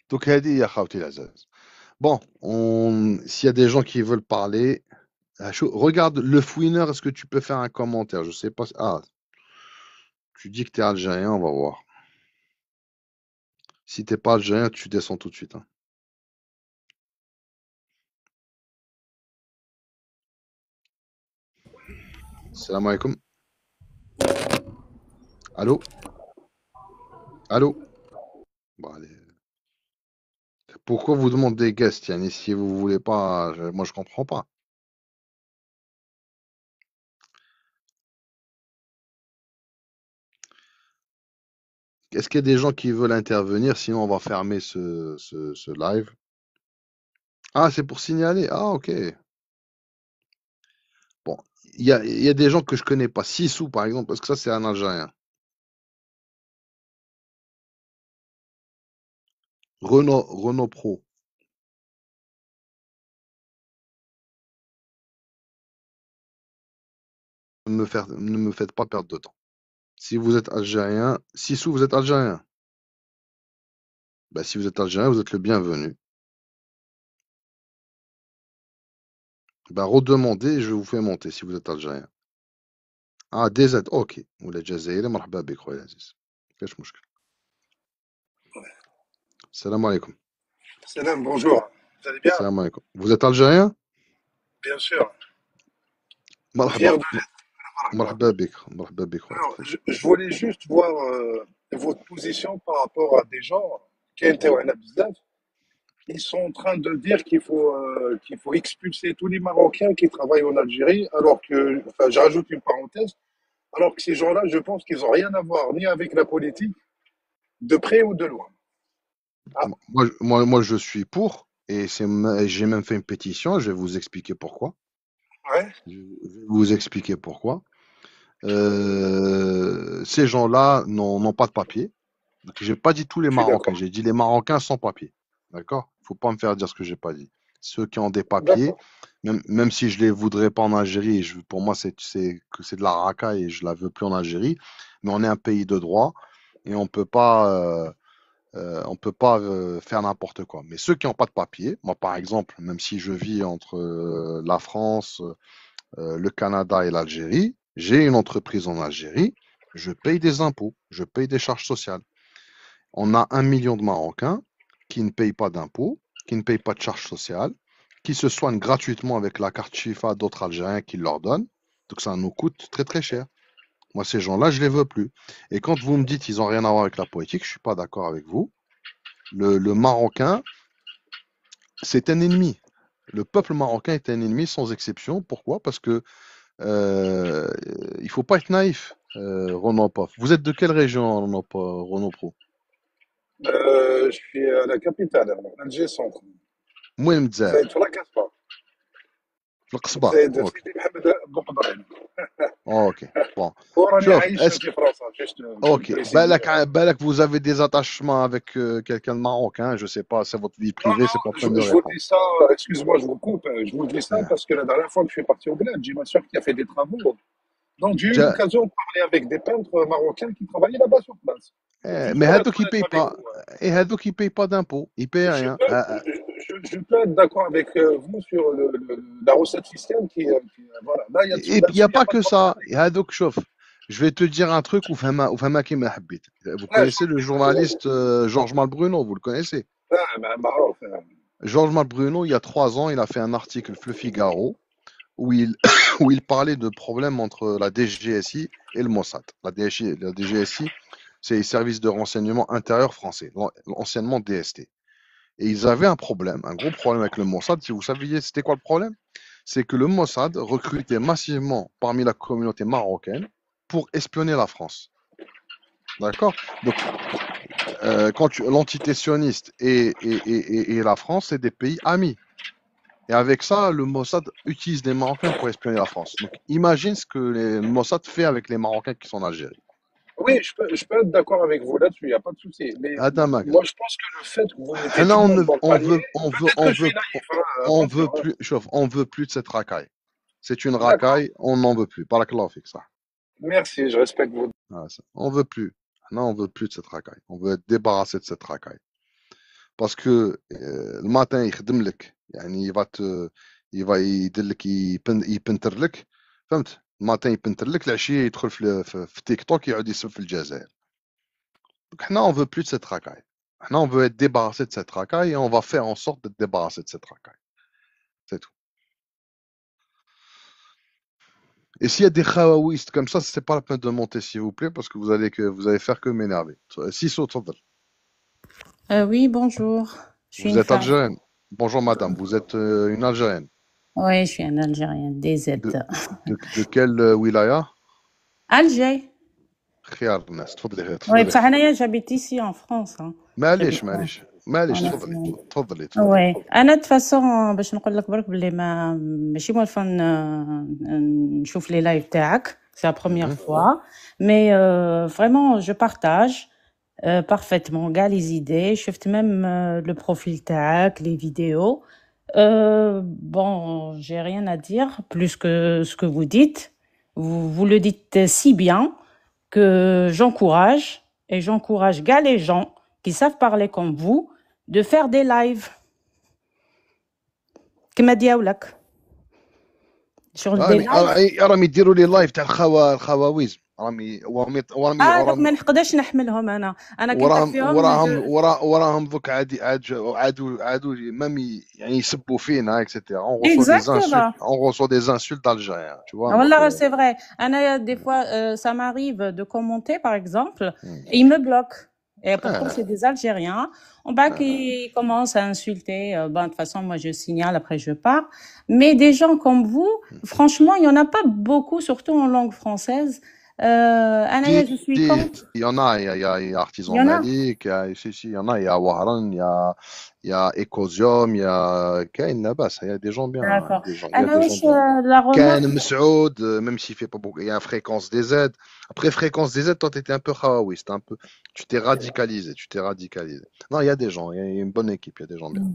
Speaker 1: Donc, هذه يا خاوتي العزاز. Bon, s'il y a des gens qui veulent parler, regarde le fouineur, est-ce que tu peux faire un commentaire? Je sais pas. Ah, tu dis que tu es algérien, on va voir. Si t'es pas algérien, tu descends tout de suite, hein. Salam alaikum. Allô? Allô? Bon, allez. Pourquoi vous demandez des guests, Yannis, si vous voulez pas, moi je comprends pas. Est-ce qu'il y a des gens qui veulent intervenir? Sinon, on va fermer ce live. Ah, c'est pour signaler. Ah, ok. Bon, il y a des gens que je connais pas. Sissou, par exemple, parce que ça, c'est un Algérien. Renault Pro. Ne me faites pas perdre de temps. Si vous êtes algérien, Sissou, vous êtes algérien. Bah, si vous êtes algérien, vous êtes le bienvenu. Bah, redemandez et je vous fais monter si vous êtes algérien. Ah, DZ, ok. ولا جزائري مرحبا بك خويا العزيز. كاش مشكل. Salam alaikum.
Speaker 2: Salam, bonjour. Vous allez bien?
Speaker 1: Salam alaikum. Vous êtes algérien?
Speaker 2: Bien sûr.
Speaker 1: مرحبا.
Speaker 2: Fier de l'être.
Speaker 1: مرحبا بك. مرحبا بك خويا.
Speaker 2: Alors,
Speaker 1: تفضل.
Speaker 2: je voulais juste voir votre position par rapport à des gens qui interviennent à Bzaf. Ils sont en train de dire qu'il faut expulser tous les Marocains qui travaillent en Algérie, alors que, enfin, je rajoute une parenthèse, alors que ces gens-là, je pense qu'ils n'ont rien à voir ni avec la politique, de près ou de loin. Ah,
Speaker 1: Moi, je suis pour, et j'ai même fait une pétition, je vais vous expliquer pourquoi.
Speaker 2: ouais,
Speaker 1: Je vais vous expliquer pourquoi. Ces gens-là n'ont pas de papier. Donc, j'ai pas dit tous les
Speaker 2: je suis
Speaker 1: Marocains,
Speaker 2: d'accord.
Speaker 1: j'ai dit les Marocains sans papier. D'accord? Faut pas me faire dire ce que j'ai pas dit. Ceux qui ont des papiers,
Speaker 2: D'accord.
Speaker 1: même si je les voudrais pas en Algérie, pour moi c'est de la racaille et je la veux plus en Algérie, mais on est un pays de droit et on peut pas faire n'importe quoi. Mais ceux qui n'ont pas de papier, moi par exemple, même si je vis entre la France, le Canada et l'Algérie, j'ai une entreprise en Algérie, je paye des impôts, je paye des charges sociales. On a 1 million de Marocains qui ne payent pas d'impôts, qui ne payent pas de charges sociales, qui se soignent gratuitement avec la carte Chifa d'autres Algériens qui leur donnent. Donc ça nous coûte très très cher. Moi, ces gens-là, je les veux plus. Et quand vous me dites qu'ils n'ont rien à voir avec la politique, je suis pas d'accord avec vous. Le Marocain, c'est un ennemi. Le peuple marocain est un ennemi sans exception. Pourquoi? Parce que il faut pas être naïf, Renaud Paf. Vous êtes de quelle région, Renaud Pro?
Speaker 2: Je suis à la capitale, Alger Centre.
Speaker 1: Moyen Mdzair,
Speaker 2: زايد في لاكاسبا.
Speaker 1: القصبة.
Speaker 2: زايد
Speaker 1: Ok,
Speaker 2: سيدي محمد بوقدرين.
Speaker 1: ok. Bon.
Speaker 2: وراني
Speaker 1: شوف
Speaker 2: عايش
Speaker 1: est-ce
Speaker 2: في فرنسا جست
Speaker 1: ok
Speaker 2: بريسيزي.
Speaker 1: بالك vous avez des attachements avec quelqu'un de marocain, je sais pas, c'est votre vie
Speaker 2: Non,
Speaker 1: privée, c'est
Speaker 2: non,
Speaker 1: pas la peine de
Speaker 2: je vous
Speaker 1: répondre.
Speaker 2: dis ça, excuse-moi, je vous coupe, je vous dis ça
Speaker 1: Ouais.
Speaker 2: parce que la dernière fois que je suis parti au bled, j'ai ma soeur qui a fait des travaux. Donc j'ai eu
Speaker 1: Ja-
Speaker 2: l'occasion de parler avec des peintres marocains qui travaillaient là-bas sur place. Juste
Speaker 1: mais
Speaker 2: pour être
Speaker 1: هذوك ils
Speaker 2: honnête
Speaker 1: payent
Speaker 2: avec
Speaker 1: pas
Speaker 2: vous, hein.
Speaker 1: et هذوك ils payent pas d'impôts, ils payent
Speaker 2: Je
Speaker 1: rien.
Speaker 2: peux, je peux être d'accord avec vous sur la recette fiscale voilà.
Speaker 1: Il y a
Speaker 2: Là-dessus, il n'y a
Speaker 1: pas
Speaker 2: pas de
Speaker 1: que
Speaker 2: problème
Speaker 1: ça.
Speaker 2: avec
Speaker 1: Et هذوك شوف, je vais te dire un truc وفهمها كيما حبيت. Vous
Speaker 2: vous. Ouais, je
Speaker 1: connaissez le journaliste Georges Malbruno, vous le connaissez?
Speaker 2: معروف.
Speaker 1: Georges Malbruno, il y a 3 ans, il a fait un article Le Figaro où il, où il parlait de problèmes entre la DGSI et le Mossad. La DGSI, C'est les services de renseignement intérieur français, anciennement DST. Et ils avaient un problème, un gros problème avec le Mossad. Si vous saviez, c'était quoi le problème? C'est que le Mossad recrutait massivement parmi la communauté marocaine pour espionner la France. D'accord? Donc, l'entité sioniste et la France, c'est des pays amis. Et avec ça, le Mossad utilise les Marocains pour espionner la France. Donc, imagine ce que le Mossad fait avec les Marocains qui sont en Algérie.
Speaker 2: Oui, je peux être d'accord avec vous là-dessus, il n'y a pas de souci. Mais
Speaker 1: Adam Magal.
Speaker 2: moi, je pense que le fait que vous mettez
Speaker 1: Là,
Speaker 2: tout le
Speaker 1: on,
Speaker 2: monde
Speaker 1: ne-
Speaker 2: dans le panier, peut-être que je suis naïf, hein,
Speaker 1: on veut
Speaker 2: attention, hein.
Speaker 1: plus, chauffe, on veut plus de cette racaille. C'est une
Speaker 2: D'accord.
Speaker 1: racaille, on n'en veut plus. Barakallahu fik, ça.
Speaker 2: Merci, je respecte votre.
Speaker 1: Ah, ça. On veut plus. Là, on veut plus de cette racaille. On veut être débarrassé de cette racaille. Parce que le matin, يعني il va يدلك يبنتر لك فهمت الماتان يبنتر لك العشيه يدخل في تيك توك يقعد يسب في الجزائر. Donc, حنا on veut plus de cette racaille. Maintenant, on veut être débarrassé de cette racaille et on va faire en sorte d'être débarrassé de cette racaille. C'est tout. Et s'il y a des khawaouistes comme ça, c'est pas la peine de monter, s'il vous plaît, parce que vous allez faire que m'énerver. Si,
Speaker 3: Oui, bonjour. Je suis
Speaker 1: vous
Speaker 3: une
Speaker 1: êtes
Speaker 3: femme.
Speaker 1: algérienne. Bonjour madame, vous êtes une algérienne.
Speaker 3: Oui, je suis une Algérienne, DZ.
Speaker 1: De quelle wilaya?
Speaker 3: Alger.
Speaker 1: خيار الناس تفضلي
Speaker 3: Oui,
Speaker 1: تفضلي.
Speaker 3: بصح أنايا j'habite ici en France. Hein.
Speaker 1: معليش
Speaker 3: J'habite
Speaker 1: معليش معليش
Speaker 3: en
Speaker 1: تفضلي
Speaker 3: Algérie.
Speaker 1: تفضلي تفضلي.
Speaker 3: Oui. أنا de toute façon باش نقول لك برك بلي ماشي موالفة نشوف les lives تاعك. C'est la première fois. Mais vraiment, je partage parfaitement كاع les idées. شفت même le profil تاعك, les vidéos. Bon, j'ai rien à dire plus que ce que vous dites. Vous le dites si bien que j'encourage gars les gens qui savent parler comme vous de faire des lives. كما دياولك. Sur des lives.
Speaker 1: راهم يديروا لي لايف تاع الخواويز
Speaker 3: دوك ما نقدرش نحملهم انا كي نطيح فيهم
Speaker 1: وراهم دوك عادوا ميم يعني يسبوا فينا اكسيتيرا on reçoit des insultes d'Algériens, tu vois.
Speaker 3: والله c'est vrai. انا des fois ça m'arrive de commenter par exemple et ils me bloquent. Et pourtant, c'est des Algériens. On bas qui commencent à insulter. De toute façon, moi, je signale, après, je pars. Mais des gens comme vous, franchement, il n'y en a pas beaucoup, surtout en langue française. Je suis contre.
Speaker 1: Il y en a, il y a Artisan Malik, il y en a, il y a Wahran, il y a Ecosium, il y a Kain là-bas, il y a des gens bien.
Speaker 3: D'accord.
Speaker 1: Il y a des gens bien.
Speaker 3: Kain,
Speaker 1: Messoud, même s'il fait pas beaucoup, il y a Fréquence des Z. Après Fréquence des Z, toi, tu étais un peu khawaoui, tu t'es radicalisé. Non, il y a des gens, il y a une bonne équipe, il y a des gens bien.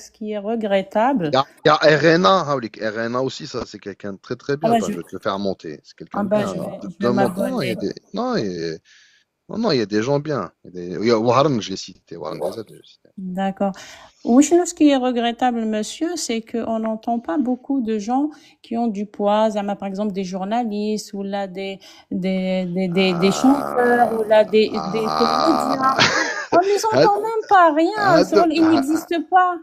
Speaker 3: Ce qui est regrettable.
Speaker 1: Il y a RNA aussi, ça, c'est quelqu'un de très très bien. Je vais te le faire monter. C'est quelqu'un de bien. Non, il y a des gens bien. Il y a Warren, je l'ai cité.
Speaker 3: D'accord. Oui, ce qui est regrettable, monsieur, c'est qu'on n'entend pas beaucoup de gens qui ont du poids, par exemple des journalistes ou là des chanteurs ou là des comédiens. On ne les entend même pas, rien. Ils n'existent pas.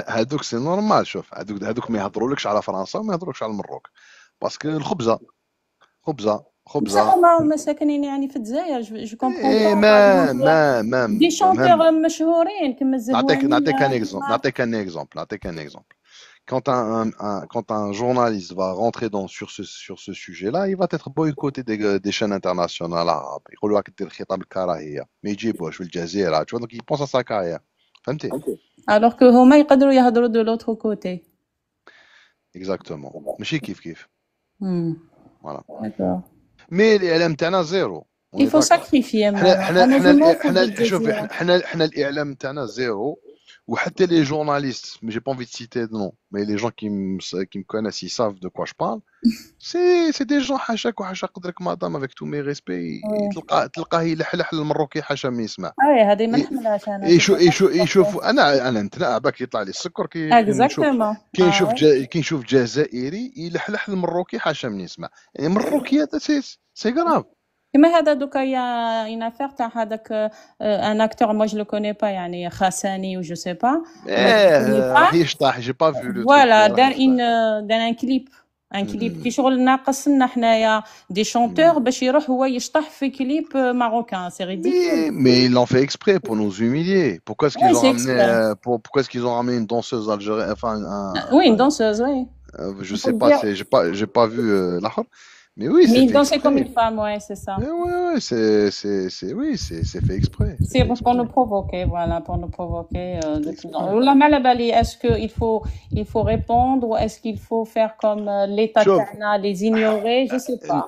Speaker 1: هذوك سي نورمال. شوف هذوك ما يهضرولكش على فرنسا وما يهضرولكش على المروك باسكو الخبزه
Speaker 3: هما ساكنين يعني في الجزائر. جو كومبرون
Speaker 1: ما
Speaker 3: دي شونتور مشهورين كما الزهواني.
Speaker 1: نعطيك ان اكزومبل. Quand un journaliste va rentrer sur ce sujet-là, il va être boycotté des chaînes internationales arabes. يقولوا راك دير خطاب الكراهيه ما يجيبوش في الجزائر. Tu vois, donc il pense à sa carrière. فهمتي؟
Speaker 3: Alors que هما يقدروا يهضروا de l'autre côté.
Speaker 1: Exactement. ماشي كيف. Voilà.
Speaker 3: D'accord.
Speaker 1: Mais الاعلام تاعنا زيرو.
Speaker 3: Il faut sacrifier.
Speaker 1: حنا الاعلام تاعنا زيرو. وحتى les journalistes, mais j'ai pas envie de citer de nom, mais les gens qui me connaissent, ils savent de quoi je parle. C'est des gens حاشاك وحاشا قدرك مدام avec tous mes respects. تلقاه يلحلح المروكي حاشا ما يسمع.
Speaker 3: هذه ما نحملهاش انا.
Speaker 1: يشوف انا نتنقع باك يطلع لي السكر كي نشوف جزائري يلحلح المروكي حاشا ما يسمع. يعني المروكيات سي غراف.
Speaker 3: كما هذا دوكا يا une affaire تاع هذاك un acteur moi je le connais pas يعني خاساني ou je sais pas.
Speaker 1: يشطح j'ai pas vu le
Speaker 3: Voilà, دار un clip ان كليب كي شغل ناقص لنا حنايا دي شونتور باش يروح هو يشطح في كليب ماروكان سي ريديكول.
Speaker 1: Mais ils l'ont fait exprès pour nous humilier. Pourquoi est-ce qu'ils
Speaker 3: Oui,
Speaker 1: ont
Speaker 3: c'est
Speaker 1: ramené,
Speaker 3: exprès.
Speaker 1: pourquoi est-ce qu'ils ont ramené une danseuse algérienne, enfin,
Speaker 3: Oui, une danseuse, oui.
Speaker 1: je
Speaker 3: Il faut
Speaker 1: sais
Speaker 3: le
Speaker 1: pas,
Speaker 3: dire.
Speaker 1: j'ai pas vu l'ahar. Mais oui,
Speaker 3: Mais
Speaker 1: c'est
Speaker 3: il
Speaker 1: fait
Speaker 3: dansait comme une
Speaker 1: exprès.
Speaker 3: femme, ouais, c'est ça.
Speaker 1: Mais ouais, oui, c'est fait exprès. C'est
Speaker 3: C'est
Speaker 1: fait
Speaker 3: pour
Speaker 1: exprès.
Speaker 3: nous provoquer, voilà, pour nous provoquer de plus en plus. La malabali, est-ce qu'il faut répondre ou est-ce qu'il faut faire comme l'État
Speaker 1: Chauve,
Speaker 3: Tana, les ignorer? Je sais pas.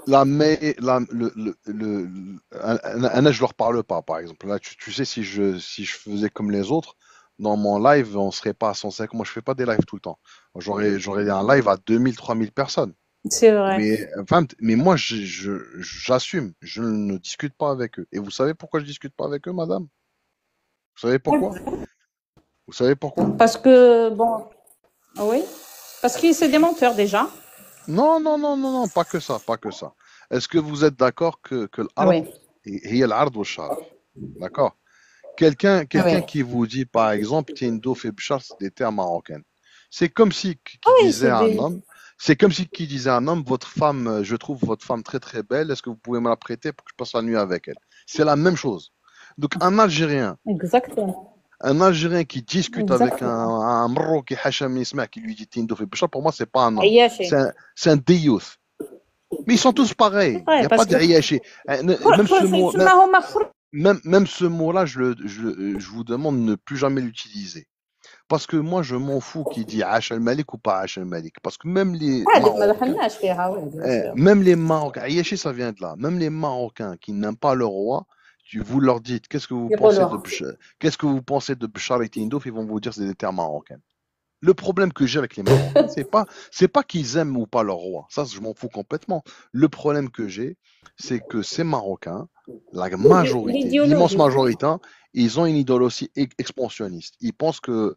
Speaker 1: je leur parle pas, par exemple. Là, tu sais, si je faisais comme les autres, dans mon live, on serait pas à 105. Moi, je fais pas des lives tout le temps. J'aurais un live à 2000, 3000 personnes.
Speaker 3: C'est vrai.
Speaker 1: Mais moi, j'assume. Je ne discute pas avec eux. Et vous savez pourquoi je discute pas avec eux, madame? Vous savez pourquoi? Vous savez pourquoi?
Speaker 3: Parce que, bon, oui, parce que c'est des menteurs déjà.
Speaker 1: Non, non, non, non, non, pas que ça, pas que ça. Est-ce que vous êtes d'accord que l'art,
Speaker 3: Oui,
Speaker 1: هي العرض والشرف. D'accord? Quelqu'un
Speaker 3: oui.
Speaker 1: qui vous dit, par exemple, Tindo fait Bchar, c'est des terres marocaines. C'est comme si qui
Speaker 3: Oui,
Speaker 1: disait
Speaker 3: c'est
Speaker 1: à un
Speaker 3: des...
Speaker 1: homme, c'est comme si qui disait à un homme, votre femme, je trouve votre femme très très belle, est-ce que vous pouvez me la prêter pour que je passe la nuit avec elle? C'est la même chose. Donc
Speaker 3: Exactement.
Speaker 1: un Algérien qui discute avec
Speaker 3: Exactement.
Speaker 1: un Marocain Hacham Isma qui lui dit Tindo fait Bchar, pour moi, c'est pas un homme.
Speaker 3: Ayaché.
Speaker 1: C'est un déyouth. Mais ils sont tous pareils. Il
Speaker 3: Ouais,
Speaker 1: n'y a
Speaker 3: parce
Speaker 1: pas
Speaker 3: que...
Speaker 1: de riaché. Même ce mot,
Speaker 3: Oui,
Speaker 1: même ce mot-là, je vous demande de ne plus jamais l'utiliser. Parce que moi, je m'en fous qui dit Ash al-Malik ou pas Ash al-Malik. Parce que même les Marocains, Riaché, ça vient de là. Même les Marocains qui n'aiment pas le roi, vous leur dites qu'est-ce que vous pensez de Bchar et Tindouf, ils vont vous dire c'est des termes marocains. Le problème que j'ai avec les Marocains, c'est pas qu'ils aiment ou pas leur roi. Ça, je m'en fous complètement. Le problème que j'ai, c'est que ces Marocains, la majorité, l'immense majorité, ils ont une idéologie expansionniste. Ils pensent que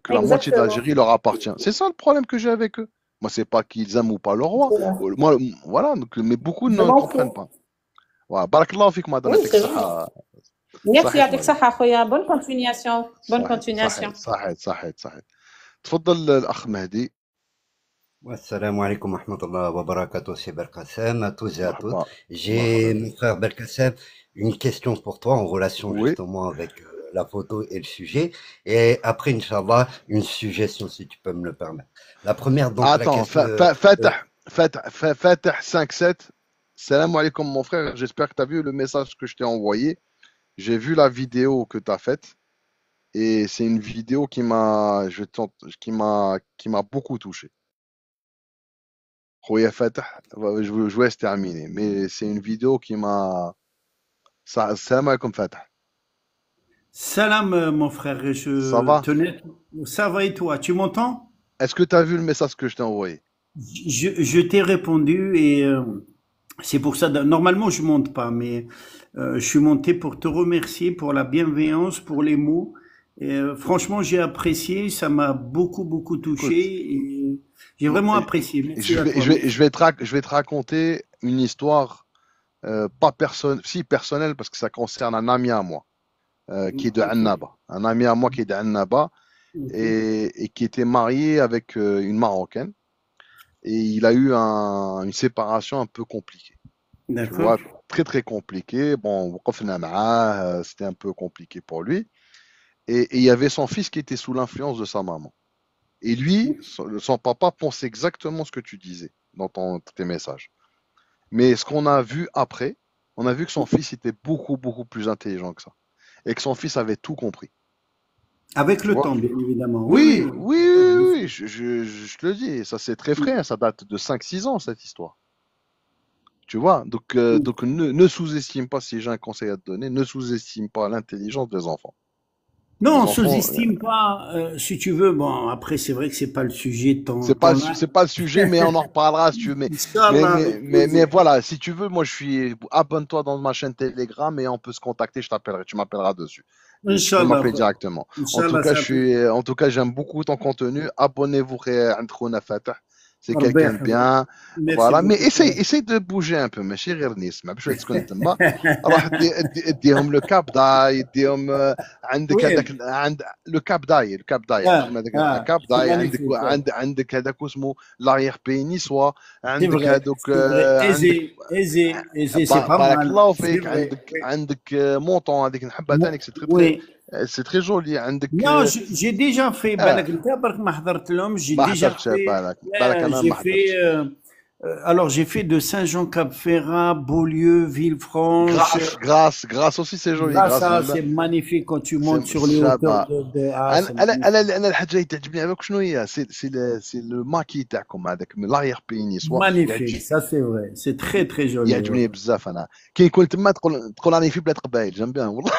Speaker 1: la moitié de l'Algérie leur appartient. C'est ça le problème que j'ai avec eux. Moi, c'est pas qu'ils aiment ou pas leur roi. Moi, voilà, mais beaucoup ne comprennent pas. Voilà. Barakallahu fik, madame.
Speaker 3: oui, c'est vrai. Merci à Teksa. Bonne continuation. Bonne continuation.
Speaker 1: صحيح. تفضل الأخ مهدي.
Speaker 4: Assalamu alaikum wa rahmatullahi wa barakatuh, c'est Belkacem, à tous et à toutes. J'ai, mon frère Belkacem, une question pour toi en relation justement avec la photo et le sujet. Et après, Inch'Allah, une suggestion si tu peux me le permettre. La première, donc,
Speaker 1: attends, Fatah 5-7. Salam alaikum, mon frère. J'espère que tu as vu le message que je t'ai envoyé. J'ai vu la vidéo que tu as faite. Et c'est une vidéo qui m'a beaucoup touché. Je vous laisse terminer, mais c'est une vidéo qui m'a... Salam alaikum Fatah.
Speaker 5: Salam mon frère,
Speaker 1: Ça va?
Speaker 5: Ça va et toi, tu m'entends?
Speaker 1: Est-ce que tu as vu le message que je t'ai envoyé?
Speaker 5: Je t'ai répondu et c'est pour ça, normalement je monte pas, mais je suis monté pour te remercier pour la bienveillance, pour les mots. Et, franchement, j'ai apprécié, ça m'a beaucoup touché. Et j'ai vraiment apprécié. Merci à toi.
Speaker 1: Je vais te raconter une histoire pas personnelle parce que ça concerne un ami à moi qui est de Annaba. Un ami à moi qui est de Annaba et qui était marié avec une Marocaine. Et il a eu une séparation un peu compliquée.
Speaker 5: D'accord.
Speaker 1: Tu vois, très compliquée. Bon, c'était un peu compliqué pour lui. Et il y avait son fils qui était sous l'influence de sa maman. Et lui, son papa pense exactement ce que tu disais dans tes messages. Mais ce qu'on a vu après, on a vu que son fils était beaucoup plus intelligent que ça. Et que son fils avait tout compris.
Speaker 5: Avec le temps, bien évidemment.
Speaker 1: Oui, je te le dis. Ça, c'est très frais. Ça date de 5-6 ans, cette histoire. Tu vois, donc ne sous-estime pas, si j'ai un conseil à te donner, ne sous-estime pas l'intelligence des enfants.
Speaker 5: Non, on sous-estime pas, si tu veux. Bon, après, c'est vrai que c'est pas le sujet de ton.
Speaker 1: C'est pas le sujet, mais on en reparlera si tu veux. Mais voilà, si tu veux, moi abonne-toi dans ma chaîne Telegram et on peut se contacter. Tu m'appelleras dessus. Tu peux m'appeler directement. En tout cas, j'aime beaucoup ton contenu. Abonnez-vous à Khouna Fatah. c'est
Speaker 5: ربي
Speaker 1: quelqu'un de
Speaker 5: يحفظك.
Speaker 1: bien.
Speaker 5: ميرسي
Speaker 1: Voilà, mais
Speaker 5: بوكو.
Speaker 1: essaye de bouger un peu, ماشي غير نسمع باش تكون تما. راح اديهم لو كاب داي، اديهم عندك هذاك
Speaker 5: وين؟
Speaker 1: لو كاب داي، اسمه هذاك كاب
Speaker 5: سي
Speaker 1: داي، عندك
Speaker 5: مانيفيك.
Speaker 1: عندك هذاك اسمه لاير بي نيسوا،
Speaker 5: سي
Speaker 1: عندك
Speaker 5: فري،
Speaker 1: هذوك
Speaker 5: سي فري.
Speaker 1: عندك
Speaker 5: ايزي سي با
Speaker 1: بارك
Speaker 5: مال.
Speaker 1: الله
Speaker 5: سي
Speaker 1: فيك،
Speaker 5: فري.
Speaker 1: عندك مونطون هذيك نحبها ثاني،
Speaker 5: وي.
Speaker 1: سي تري جولي، عندك
Speaker 5: Non, j'ai déjà fait,
Speaker 1: اه
Speaker 5: بالك انت برك ما حضرت لهم, j'ai
Speaker 1: ما
Speaker 5: déjà
Speaker 1: حضرتش
Speaker 5: fait,
Speaker 1: بالك انا
Speaker 5: j'ai
Speaker 1: ما
Speaker 5: fait,
Speaker 1: حضرتش.
Speaker 5: alors j'ai fait de Saint-Jean-Cap-Ferrat, Beaulieu, Villefranche.
Speaker 1: Grasse aussi c'est joli.
Speaker 5: Là,
Speaker 1: Grasse
Speaker 5: ça,
Speaker 1: j'aime bien.
Speaker 5: c'est magnifique quand tu
Speaker 1: C'est
Speaker 5: montes sur les hauteurs
Speaker 1: شابة.
Speaker 5: ah, c'est magnifique.
Speaker 1: انا الحاجه اللي تعجبني عليك شنو هي؟ سي لو ماكي تاعكم هذاك من لاير بيني سوا
Speaker 5: Magnifique, ça c'est vrai, c'est très très joli.
Speaker 1: يعجبني بزاف. انا كي نكون تما تقول راني في بلاد قبايل، جيم بيان والله.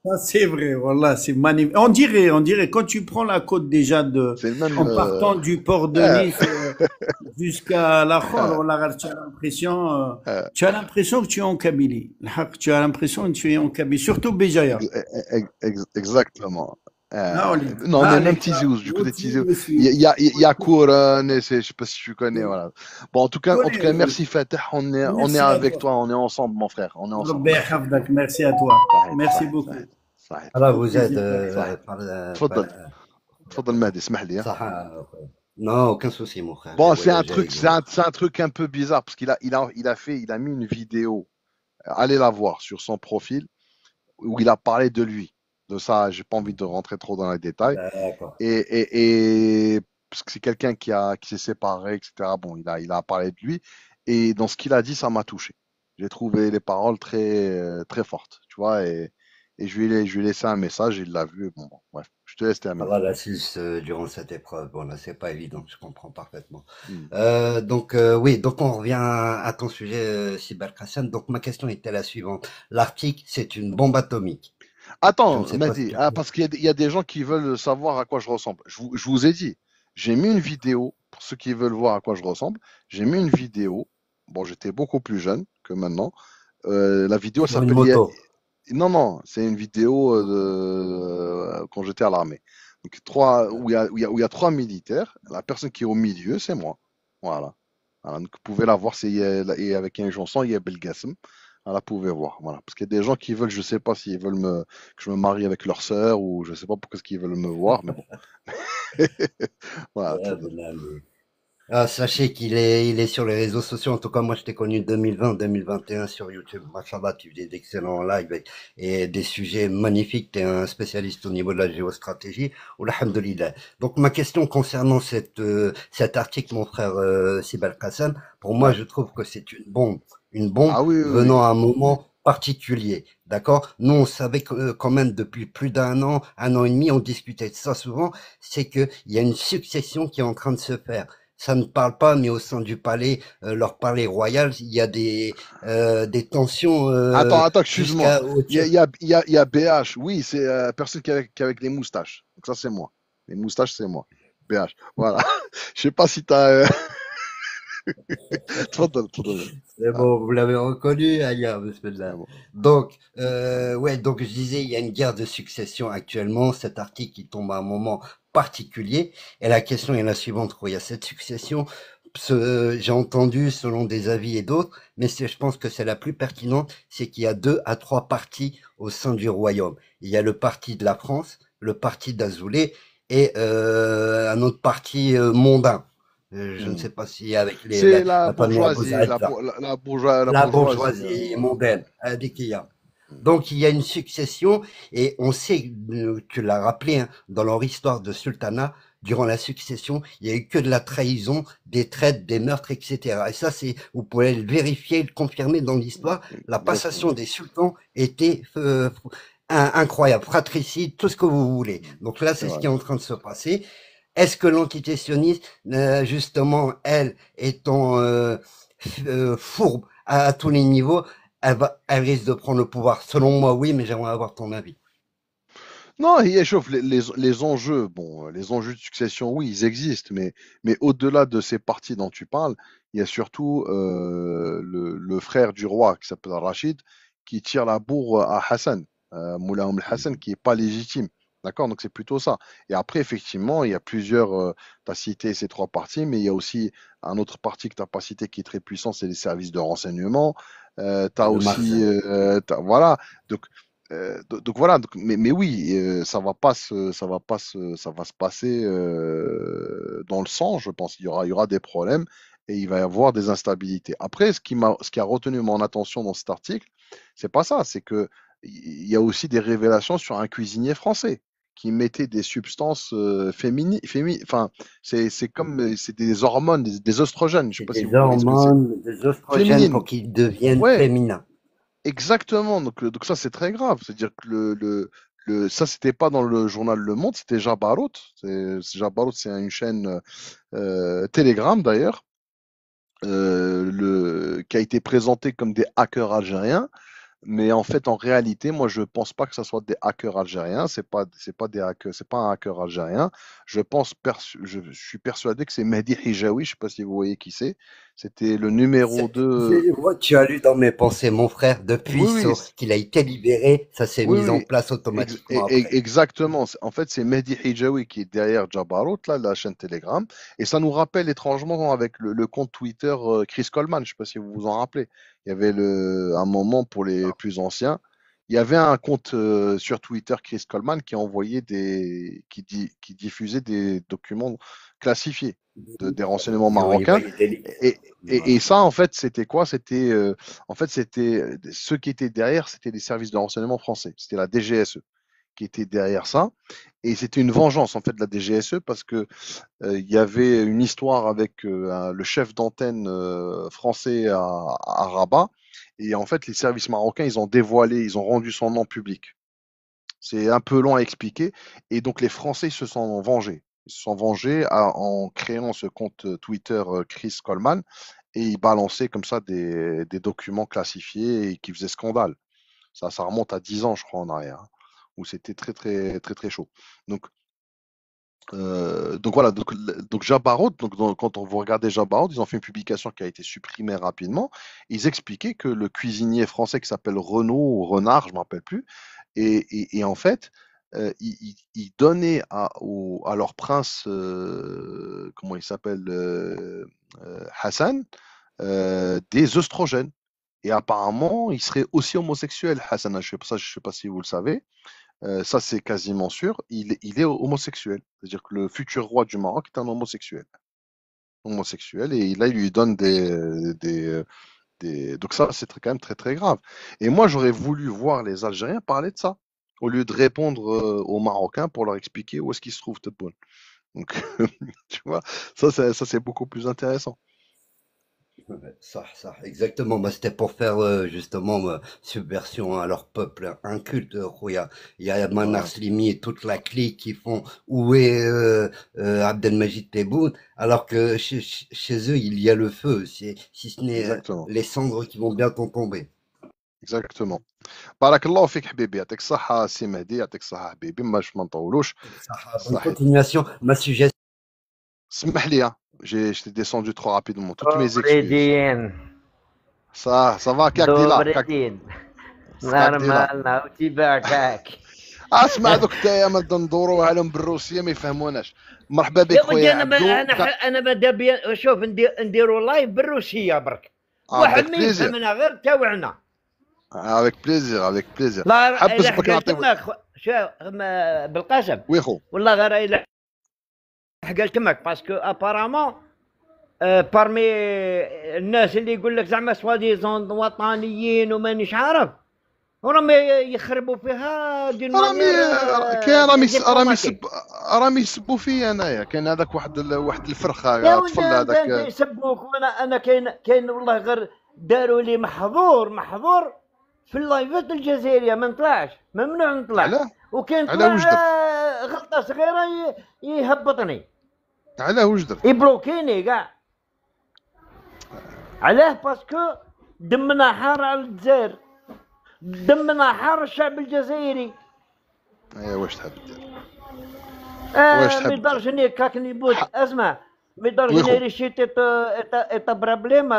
Speaker 5: Ça c'est vrai, voilà, c'est magnifique. On dirait, quand tu prends la côte déjà
Speaker 1: C'est le même
Speaker 5: en partant du port de Nice jusqu'à la Khor, tu as l'impression que tu es en Kabylie. Tu as l'impression que tu es en Kabylie, surtout Béjaïa.
Speaker 1: exactement.
Speaker 5: Ah,
Speaker 1: Non, mais même
Speaker 5: les
Speaker 1: Tizi
Speaker 5: gars,
Speaker 1: Ouzou, du côté de Tizi Ouzou,
Speaker 5: aussi.
Speaker 1: il y a Couronne, je sais pas si tu connais, voilà. Bon, en tout cas,
Speaker 5: Connais,
Speaker 1: merci Fateh, on
Speaker 5: Merci
Speaker 1: est
Speaker 5: à
Speaker 1: avec
Speaker 5: toi.
Speaker 1: toi, on est ensemble, mon frère, on est ensemble.
Speaker 5: ربي يحفظك, merci à toi. Merci beaucoup.
Speaker 1: صحيح.
Speaker 4: Alors vous êtes
Speaker 1: تفضل مهدي، اسمح لي.
Speaker 4: Non, aucun souci, mon frère.
Speaker 1: Bon, c'est un truc un peu bizarre parce qu'il a mis une vidéo. Allez la voir sur son profil où il a parlé de lui. De ça, j'ai pas envie de rentrer trop dans les détails.
Speaker 4: D'accord.
Speaker 1: Et parce que c'est quelqu'un qui s'est séparé, etc. Bon, il a parlé de lui. Et dans ce qu'il a dit, ça m'a touché. J'ai trouvé les paroles très, très fortes, tu vois. Et je lui ai laissé un message, il l'a vu. Bon, bref, je te laisse terminer.
Speaker 4: Allah l'assiste durant cette épreuve. Bon, là, c'est pas évident, je comprends parfaitement. Donc, oui, donc on revient à ton sujet, Sibel Kassan. Donc, ma question était la suivante. L'Arctique, c'est une bombe atomique.
Speaker 1: Attends, Mehdi, parce qu'il y a des gens qui veulent savoir à quoi je ressemble. Je vous ai dit, j'ai mis une vidéo, pour ceux qui veulent voir à quoi je ressemble, j'ai mis une vidéo. Bon, j'étais beaucoup plus jeune que maintenant. La vidéo s'appelle... Non, c'est une vidéo quand j'étais à l'armée. Donc, où il y a 3 militaires. La personne qui est au milieu, c'est moi. Voilà. Donc, vous pouvez la voir, et avec une chanson, il y a Belgassem. Voilà, vous pouvez voir. Voilà. Parce qu'il y a des gens qui veulent, je sais pas s'ils veulent que je me marie avec leur sœur, ou je sais pas pourquoi ils veulent me voir, mais bon. Voilà.
Speaker 4: Sachez qu'il est sur les réseaux sociaux. En tout cas, moi, je t'ai connu 2020-2021 sur YouTube. Machallah, tu faisais d'excellents lives et des sujets magnifiques. Tu es un spécialiste au niveau de la géostratégie. Alhamdulillah. Donc, ma question concernant cet article, mon frère Sibel Kassan, pour moi, je trouve que c'est une bombe. Une bombe venant à un moment particulier. D'accord? Nous, on savait que, quand même depuis plus d'un an et demi, on discutait de ça souvent. C'est que il y a une succession qui est en train de se faire. Ça ne parle pas, mais au sein du palais, leur palais royal, il y a des tensions.
Speaker 1: Attends, excuse-moi. Il y a BH. Oui, c'est personne qui est avec les moustaches. Donc ça, c'est moi. Les moustaches, c'est moi. BH. Voilà. Je sais pas si t'as.
Speaker 4: C'est bon, vous l'avez reconnu, Aya, bismillah. Donc, ouais, donc je disais, il y a une guerre de succession actuellement. Cet article qui tombe à un moment particulier. Et la question est la suivante, il y a cette succession, j'ai entendu selon des avis et d'autres, mais je pense que c'est la plus pertinente, c'est qu'il y a 2 à 3 partis au sein du royaume. Il y a le parti de la France, le parti d'Azoulay et un autre parti mondain. Je ne sais pas si avec
Speaker 1: la bourgeoisie
Speaker 4: mondaine, Adikia. Donc il y a une succession et on sait, tu l'as rappelé, hein, dans leur histoire de sultanat, durant la succession, il y a eu que de la trahison, des traites, des meurtres, etc. Et ça, vous pouvez le vérifier, le confirmer dans l'histoire. La passation des sultans était incroyable, fratricide, tout ce que vous voulez. Donc là, c'est ce qui est en train de se passer. Est-ce que l'entité sioniste, justement, elle étant fourbe à tous les niveaux, elle risque de prendre le pouvoir? Selon moi, oui, mais j'aimerais avoir ton avis.
Speaker 1: Non, les enjeux, les enjeux de succession, oui, ils existent, mais au-delà de ces parties dont tu parles, il y a surtout le frère du roi qui s'appelle Rachid, qui tire la bourre à Hassan, Moulay Hassan, qui est pas légitime. D'accord? Donc c'est plutôt ça. Et après, effectivement, il y a plusieurs, tu as cité ces trois partis, mais il y a aussi un autre parti que tu n'as pas cité qui est très puissant, c'est les services de renseignement. Tu as
Speaker 4: Le
Speaker 1: aussi,
Speaker 4: Marseille.
Speaker 1: voilà. Donc, voilà. Mais oui, ça va se passer dans le sang, je pense. Il y aura des problèmes et il va y avoir des instabilités. Après, ce qui a retenu mon attention dans cet article, c'est pas ça, c'est que il y a aussi des révélations sur un cuisinier français qui mettait des substances féminines, enfin, c'est comme c'est des hormones, des oestrogènes, je sais
Speaker 4: C'est
Speaker 1: pas si
Speaker 4: des
Speaker 1: vous voyez ce que c'est.
Speaker 4: hormones, des oestrogènes
Speaker 1: Féminines,
Speaker 4: pour qu'ils deviennent
Speaker 1: ouais,
Speaker 4: féminins.
Speaker 1: exactement. Donc ça, c'est très grave. C'est-à-dire que ça, c'était pas dans le journal Le Monde, c'était Jabarot. Jabarot, c'est une chaîne Telegram d'ailleurs, qui a été présentée comme des hackers algériens. Mais en fait, en réalité, moi, je pense pas que ça soit des hackers algériens. C'est pas des hackers, c'est pas un hacker algérien. Je suis persuadé que c'est Mehdi Hijawi. Je sais pas si vous voyez qui c'est. C'était le numéro 2.
Speaker 4: Moi, tu as lu dans mes pensées, mon frère, depuis
Speaker 1: Oui, oui,
Speaker 4: qu'il a été libéré, ça s'est
Speaker 1: oui,
Speaker 4: mis en
Speaker 1: oui,
Speaker 4: place automatiquement après.
Speaker 1: exactement. En fait, c'est Mehdi Hijawi qui est derrière Jabarot, là, la chaîne Telegram. Et ça nous rappelle étrangement avec le compte Twitter Chris Coleman. Je sais pas si vous vous en rappelez. Il y avait un moment pour les plus anciens. Il y avait un compte sur Twitter Chris Coleman qui envoyait qui diffusait des documents classifiés des renseignements
Speaker 4: Ils ont
Speaker 1: marocains.
Speaker 4: envoyé des livres.
Speaker 1: Et ça, en fait, c'était quoi? C'était ceux qui étaient derrière, c'était les services de renseignement français. C'était la DGSE qui était derrière ça. Et c'était une vengeance, en fait, de la DGSE parce que il y avait une histoire avec le chef d'antenne français à Rabat. Et en fait, les services marocains, ils ont rendu son nom public. C'est un peu long à expliquer. Et donc, les Français se sont vengés. Ils se sont vengés en créant ce compte Twitter Chris Coleman et ils balançaient comme ça des documents classifiés et qui faisaient scandale. Ça remonte à 10 ans, je crois, en arrière, hein, où c'était très, très, très, très chaud. Donc, voilà, donc Jabarot, quand vous regardez Jabarot, ils ont fait une publication qui a été supprimée rapidement. Ils expliquaient que le cuisinier français qui s'appelle Renaud ou Renard, je ne me rappelle plus, et en fait, ils donnaient à leur prince, comment il s'appelle, Hassan, des œstrogènes. Et apparemment, il serait aussi homosexuel, Hassan. Je ne sais pas si vous le savez. Ça, c'est quasiment sûr. Il est homosexuel. C'est-à-dire que le futur roi du Maroc est un homosexuel. Et là, il lui donne Donc ça, c'est quand même très, très grave. Et moi, j'aurais voulu voir les Algériens parler de ça, au lieu de répondre aux Marocains pour leur expliquer où est-ce qu'ils se trouvent, Tebboune. Donc, tu vois, ça, c'est beaucoup plus intéressant.
Speaker 4: Ça, exactement. Bah, c'était pour faire justement subversion à leur peuple inculte. Il y a Manar Slimi et toute la clique qui font où est Abdelmajid Tebboune, alors que chez eux il y a le feu, si ce n'est les cendres qui vont bientôt tomber.
Speaker 1: Exactement. بارك الله فيك حبيبي يعطيك الصحة سي مهدي يعطيك الصحة حبيبي ما نطولوش.
Speaker 4: Bonne continuation. Ma suggestion.
Speaker 1: اسمح لي je t'ai descendu trop rapidement. Toutes mes excuses. Ça va كاك
Speaker 6: نورمال ناوتي باكاك
Speaker 1: اسمع دوك تايا ما ندوروا عليهم بالروسيه ما يفهموناش. مرحبا بك خويا عبدو.
Speaker 6: انا بدا شوف نديروا لايف بالروسيه برك واحد ما يفهمنا غير تاوعنا.
Speaker 1: افيك بليزير
Speaker 6: حبس بك نعطيك بالقسم
Speaker 1: وي خو
Speaker 6: والله غير الا قالت لك باسكو ابارامون بارمي الناس اللي يقول لك زعما سواديزون وطنيين ومانيش عارف وراهم يخربوا فيها دي
Speaker 1: راهم يسبوا فيا انايا. كاين هذاك واحد الفرخه طفل هذاك
Speaker 6: يسبوك. وانا كاين والله غير داروا لي محظور في اللايفات الجزائريه ما نطلعش، ممنوع نطلع. وكاين غلطه صغيره يهبطني.
Speaker 1: علاه واش درت؟
Speaker 6: يبلوكيني كاع. علاه باسكو دمنا حار على الجزائر، دمنا حار الشعب الجزائري.
Speaker 1: ايوا واش تحب دير؟
Speaker 6: ما يقدرش كاك نيبوت اسمع ما يقدرش ريشيت اتا بروبليم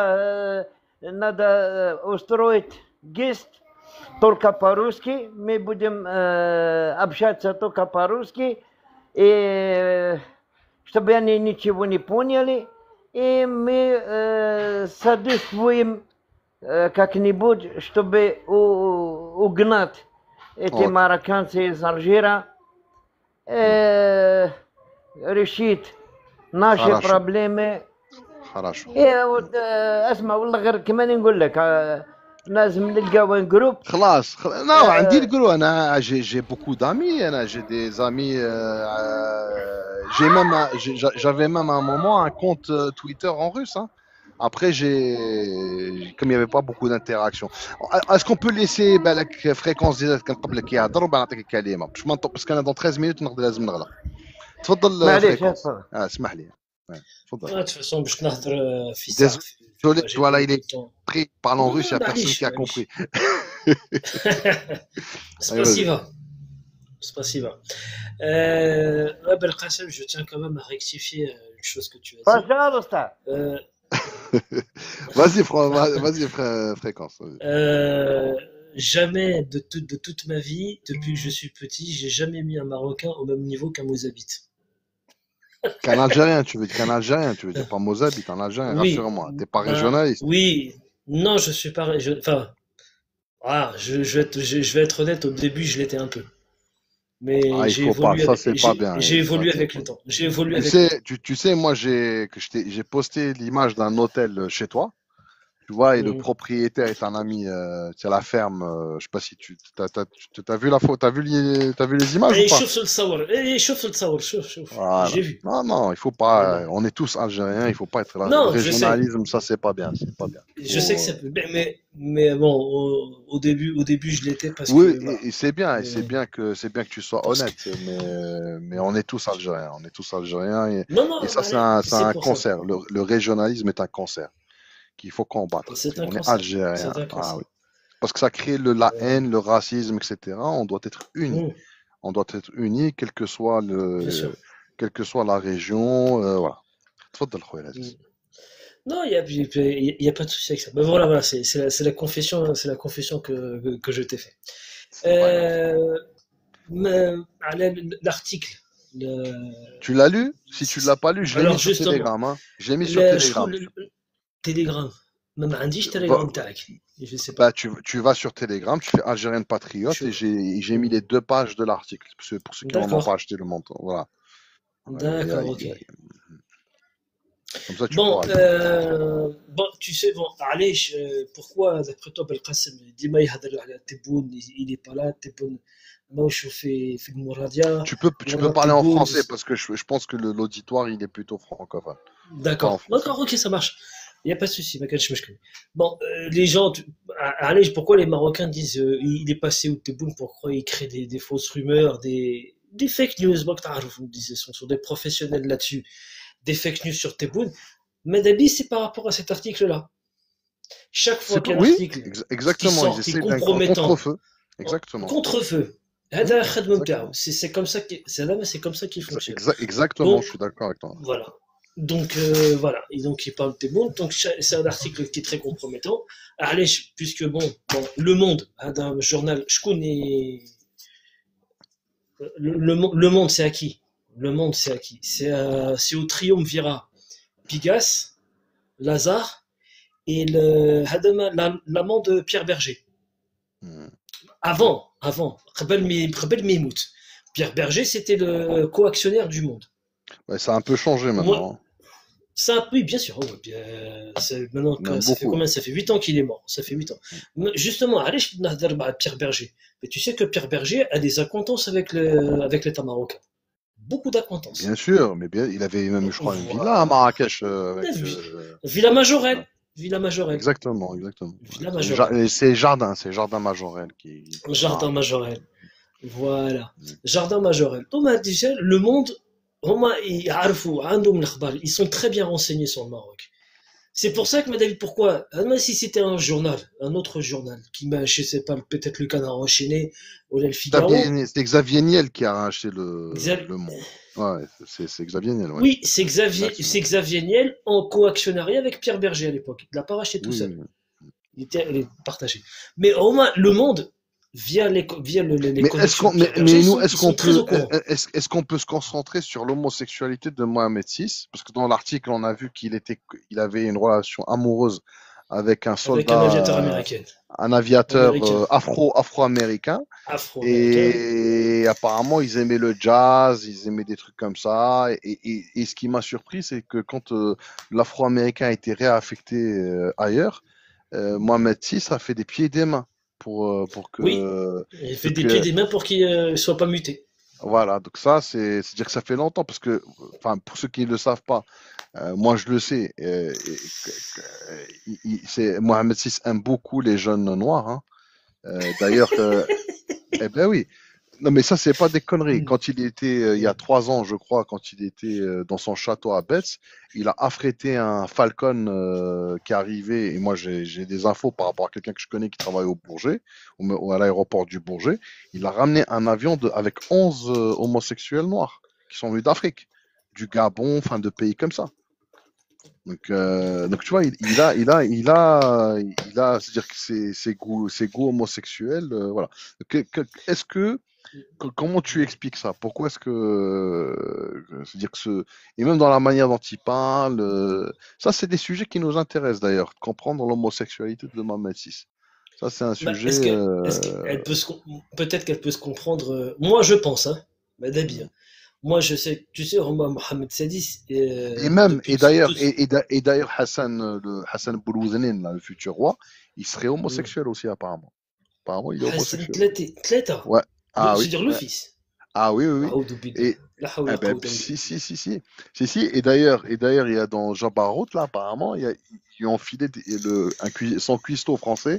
Speaker 6: نادا اوسترويت جيست Tolka Parouski, mais Boudem Abchat Tolka Parouski, et je te bien Nietzsche Woni Ponyali, et mais ça deux fois, как нибудь, чтобы угнать эти марокканцы из Алжира, решить наши проблемы.
Speaker 1: хорошо.
Speaker 6: вот اسمع والله غير كمان نقول لك لازم نلقاو un groupe.
Speaker 1: خلاص non عندي الجروب انا j'ai beaucoup d'amis انا j'ai des amis j'avais même à un moment un compte Twitter en russe hein. Après comme il n'y avait pas beaucoup d'interaction. Est-ce qu'on peut laisser la fréquence ديالك كان قبل كيهضر وبنعطيك الكلمه باش ما نطول باسكو انا dans 13 minutes نقدر لازم نغلق. تفضل فريكونس. اسمح لي. تفضل.
Speaker 7: De toute façon باش نهضر في
Speaker 1: ساعه. Voilà, il est pris, parle en russe, il n'y a personne qui a compris.
Speaker 7: Spasiba. Spasiba. Belkacem, je tiens quand même à rectifier une chose que tu as dit.
Speaker 1: Vas-y, fréquence.
Speaker 7: Jamais de toute ma vie, depuis que je suis petit, j'ai jamais mis un Marocain au même niveau qu'un Mozabite.
Speaker 1: Qu'un Algérien, tu veux dire qu'un Algérien, tu veux dire pas Mozabite, un Algérien, oui. Rassure-moi, t'es pas régionaliste.
Speaker 7: Oui, non, je suis pas enfin, je vais être honnête, au début, je l'étais un peu. Mais j'ai évolué avec le temps. J'ai évolué avec le temps.
Speaker 1: Tu sais, moi, j'ai posté l'image d'un hôtel chez toi. Tu vois, et le propriétaire est un ami, c'est la ferme, je sais pas si t'as vu la photo, t'as vu les images ou pas? Voilà. J'ai vu. Non, il faut pas, on est tous algériens, il faut pas être là.
Speaker 7: Non,
Speaker 1: le régionalisme, ça c'est pas bien, c'est pas bien.
Speaker 7: Je sais que c'est mais bon, au début je l'étais parce que.
Speaker 1: Oui, et c'est bien, c'est bien que tu sois honnête, mais on est tous algériens, et ça c'est un cancer. Le régionalisme est un cancer qu'il faut combattre. On est algérien. Oui. Parce que ça crée la haine, le racisme, etc. On doit être unis. On doit être unis, quelle que soit la région. Voilà.
Speaker 7: Non, il y a pas de souci avec ça. Ben voilà, c'est la confession que je t'ai fait. L'article.
Speaker 1: Tu l'as lu? Si tu l'as pas lu, je l'ai mis sur Telegram. Hein. Je l'ai mis sur Telegram.
Speaker 7: Telegram. Même عنديش Telegram تاعك. Je sais pas.
Speaker 1: Bah, tu vas sur Telegram, tu fais Algérienne Patriote et j'ai mis les 2 pages de l'article pour ceux qui n'ont pas acheté le montant. Voilà.
Speaker 7: D'accord, ok.
Speaker 1: Comme ça, tu
Speaker 7: bon, tu sais, bon, allez, pourquoi d'après toi Belkacem ديما يهضر على تبون il est pas là, تبون ماهوش في المراdia.
Speaker 1: Tu peux parler en français parce que je pense que l'auditoire il est plutôt francophone.
Speaker 7: D'accord, ok, ça marche. Il n'y a pas de souci, bon, les gens, allez, pourquoi les Marocains disent il est passé au Tebboune, pourquoi ils créent des fausses rumeurs, des fake news, vous disiez, sont des professionnels là-dessus, des fake news sur Tebboune. Mais d'habitude, c'est par rapport à cet article-là. Chaque fois qu'un article
Speaker 1: exactement,
Speaker 7: qui sort, compromettant,
Speaker 1: contre-feu, exactement.
Speaker 7: Contre-feu. C'est comme ça qu'il fonctionne.
Speaker 1: Exactement, donc, je suis d'accord avec toi.
Speaker 7: Voilà. Donc voilà, et donc il parle de Tebboune, donc c'est un article qui est très compromettant. Allez, puisque Le Monde, un journal, je connais le Monde, c'est à qui? Le Monde, c'est à qui? C'est au triumvirat Pigasse, Lazare et l'amant de Pierre Berger. Avant, قبل ما يموت. Pierre Berger, c'était le co-actionnaire du Monde.
Speaker 1: Ouais, ça a un peu changé maintenant.
Speaker 7: Oui, bien sûr. Maintenant, ça fait combien? Ça fait 8 ans qu'il est mort. Ça fait 8 ans. Justement, allez, je vais Pierre Berger. Mais tu sais que Pierre Berger a des acquaintances avec l'État marocain. Beaucoup d'acquaintances.
Speaker 1: Bien sûr, mais il avait même, je crois, une villa à Marrakech.
Speaker 7: Villa Majorelle. Villa Majorelle.
Speaker 1: Exactement.
Speaker 7: Villa Majorelle.
Speaker 1: C'est Jardin Majorelle qui.
Speaker 7: Jardin Majorelle. Voilà. Jardin Majorelle. Thomas disait, Le Monde. Ils sont très bien renseignés sur le Maroc. C'est pour ça que, David, pourquoi, si c'était un autre journal, qui m'a, je sais pas, peut-être le Canard enchaîné, ou le Figaro.
Speaker 1: C'est Xavier Niel qui a racheté le Monde. Ouais, c'est Xavier Niel. Ouais.
Speaker 7: Oui, c'est Xavier Niel en co-actionnariat avec Pierre Berger à l'époque. Il l'a pas racheté tout seul. Il est partagé. Mais au moins, le monde, via les
Speaker 1: Mais
Speaker 7: connexions qu'il
Speaker 1: mais
Speaker 7: hébergeait,
Speaker 1: nous,
Speaker 7: ils sont très au courant.
Speaker 1: est-ce qu'on peut se concentrer sur l'homosexualité de Mohamed VI? Parce que dans l'article, on a vu il avait une relation amoureuse avec un
Speaker 7: Avec un aviateur
Speaker 1: soldat,
Speaker 7: américain.
Speaker 1: un aviateur
Speaker 7: Américain.
Speaker 1: afro-américain.
Speaker 7: Afro-américain.
Speaker 1: Et apparemment, ils aimaient le jazz, ils aimaient des trucs comme ça. Et ce qui m'a surpris, c'est que quand l'afro-américain a été réaffecté ailleurs, Mohamed VI a fait des pieds et des mains pour
Speaker 7: Oui,
Speaker 1: que,
Speaker 7: il fait des
Speaker 1: que-
Speaker 7: pieds et des mains pour qu'il ne soit pas muté.
Speaker 1: voilà, donc ça, c'est-à-dire que ça fait longtemps, parce que, enfin, pour ceux qui ne le savent pas, moi je le sais, Mohamed VI aime beaucoup les jeunes noirs, hein. D'ailleurs, eh ben oui, non mais ça, c'est pas des conneries. Quand il était, il y a 3 ans, je crois, quand il était dans son château à Betz, il a affrété un Falcon qui arrivait, et moi j'ai des infos par rapport à quelqu'un que je connais qui travaille au Bourget, ou à l'aéroport du Bourget. Il a ramené un avion avec 11 homosexuels noirs qui sont venus d'Afrique, du Gabon, enfin de pays comme ça. Donc tu vois, c'est-à-dire que ses goûts homosexuels, voilà. Est-ce que comment tu expliques ça? Pourquoi est-ce que, c'est-à-dire que et même dans la manière dont il parle, ça c'est des sujets qui nous intéressent d'ailleurs, comprendre l'homosexualité de Mohamed VI. Ça c'est un
Speaker 7: Bah,
Speaker 1: sujet.
Speaker 7: est-ce qu'elle peut peut-être qu'elle peut se comprendre. Moi, je pense, hein, Madabi, hein. Moi, je sais, tu sais, Mohamed Sadis,
Speaker 1: Et même,
Speaker 7: depuis
Speaker 1: et d'ailleurs Hassan Boulouzenin, là, le futur roi, il serait homosexuel aussi apparemment. Apparemment, il est
Speaker 7: Hassan
Speaker 1: homosexuel.
Speaker 7: Tleta,
Speaker 1: Ouais. Ah oui.
Speaker 7: c'est-à-dire le
Speaker 1: Ouais.
Speaker 7: fils.
Speaker 1: Ah oui, oui, oui.
Speaker 7: Aoudou billah.
Speaker 1: Et
Speaker 7: La hawla
Speaker 1: eh ben,
Speaker 7: quwwata illa
Speaker 1: si. Et d'ailleurs, il y a dans Jabarot, là, apparemment, ils ont filé son cuistot français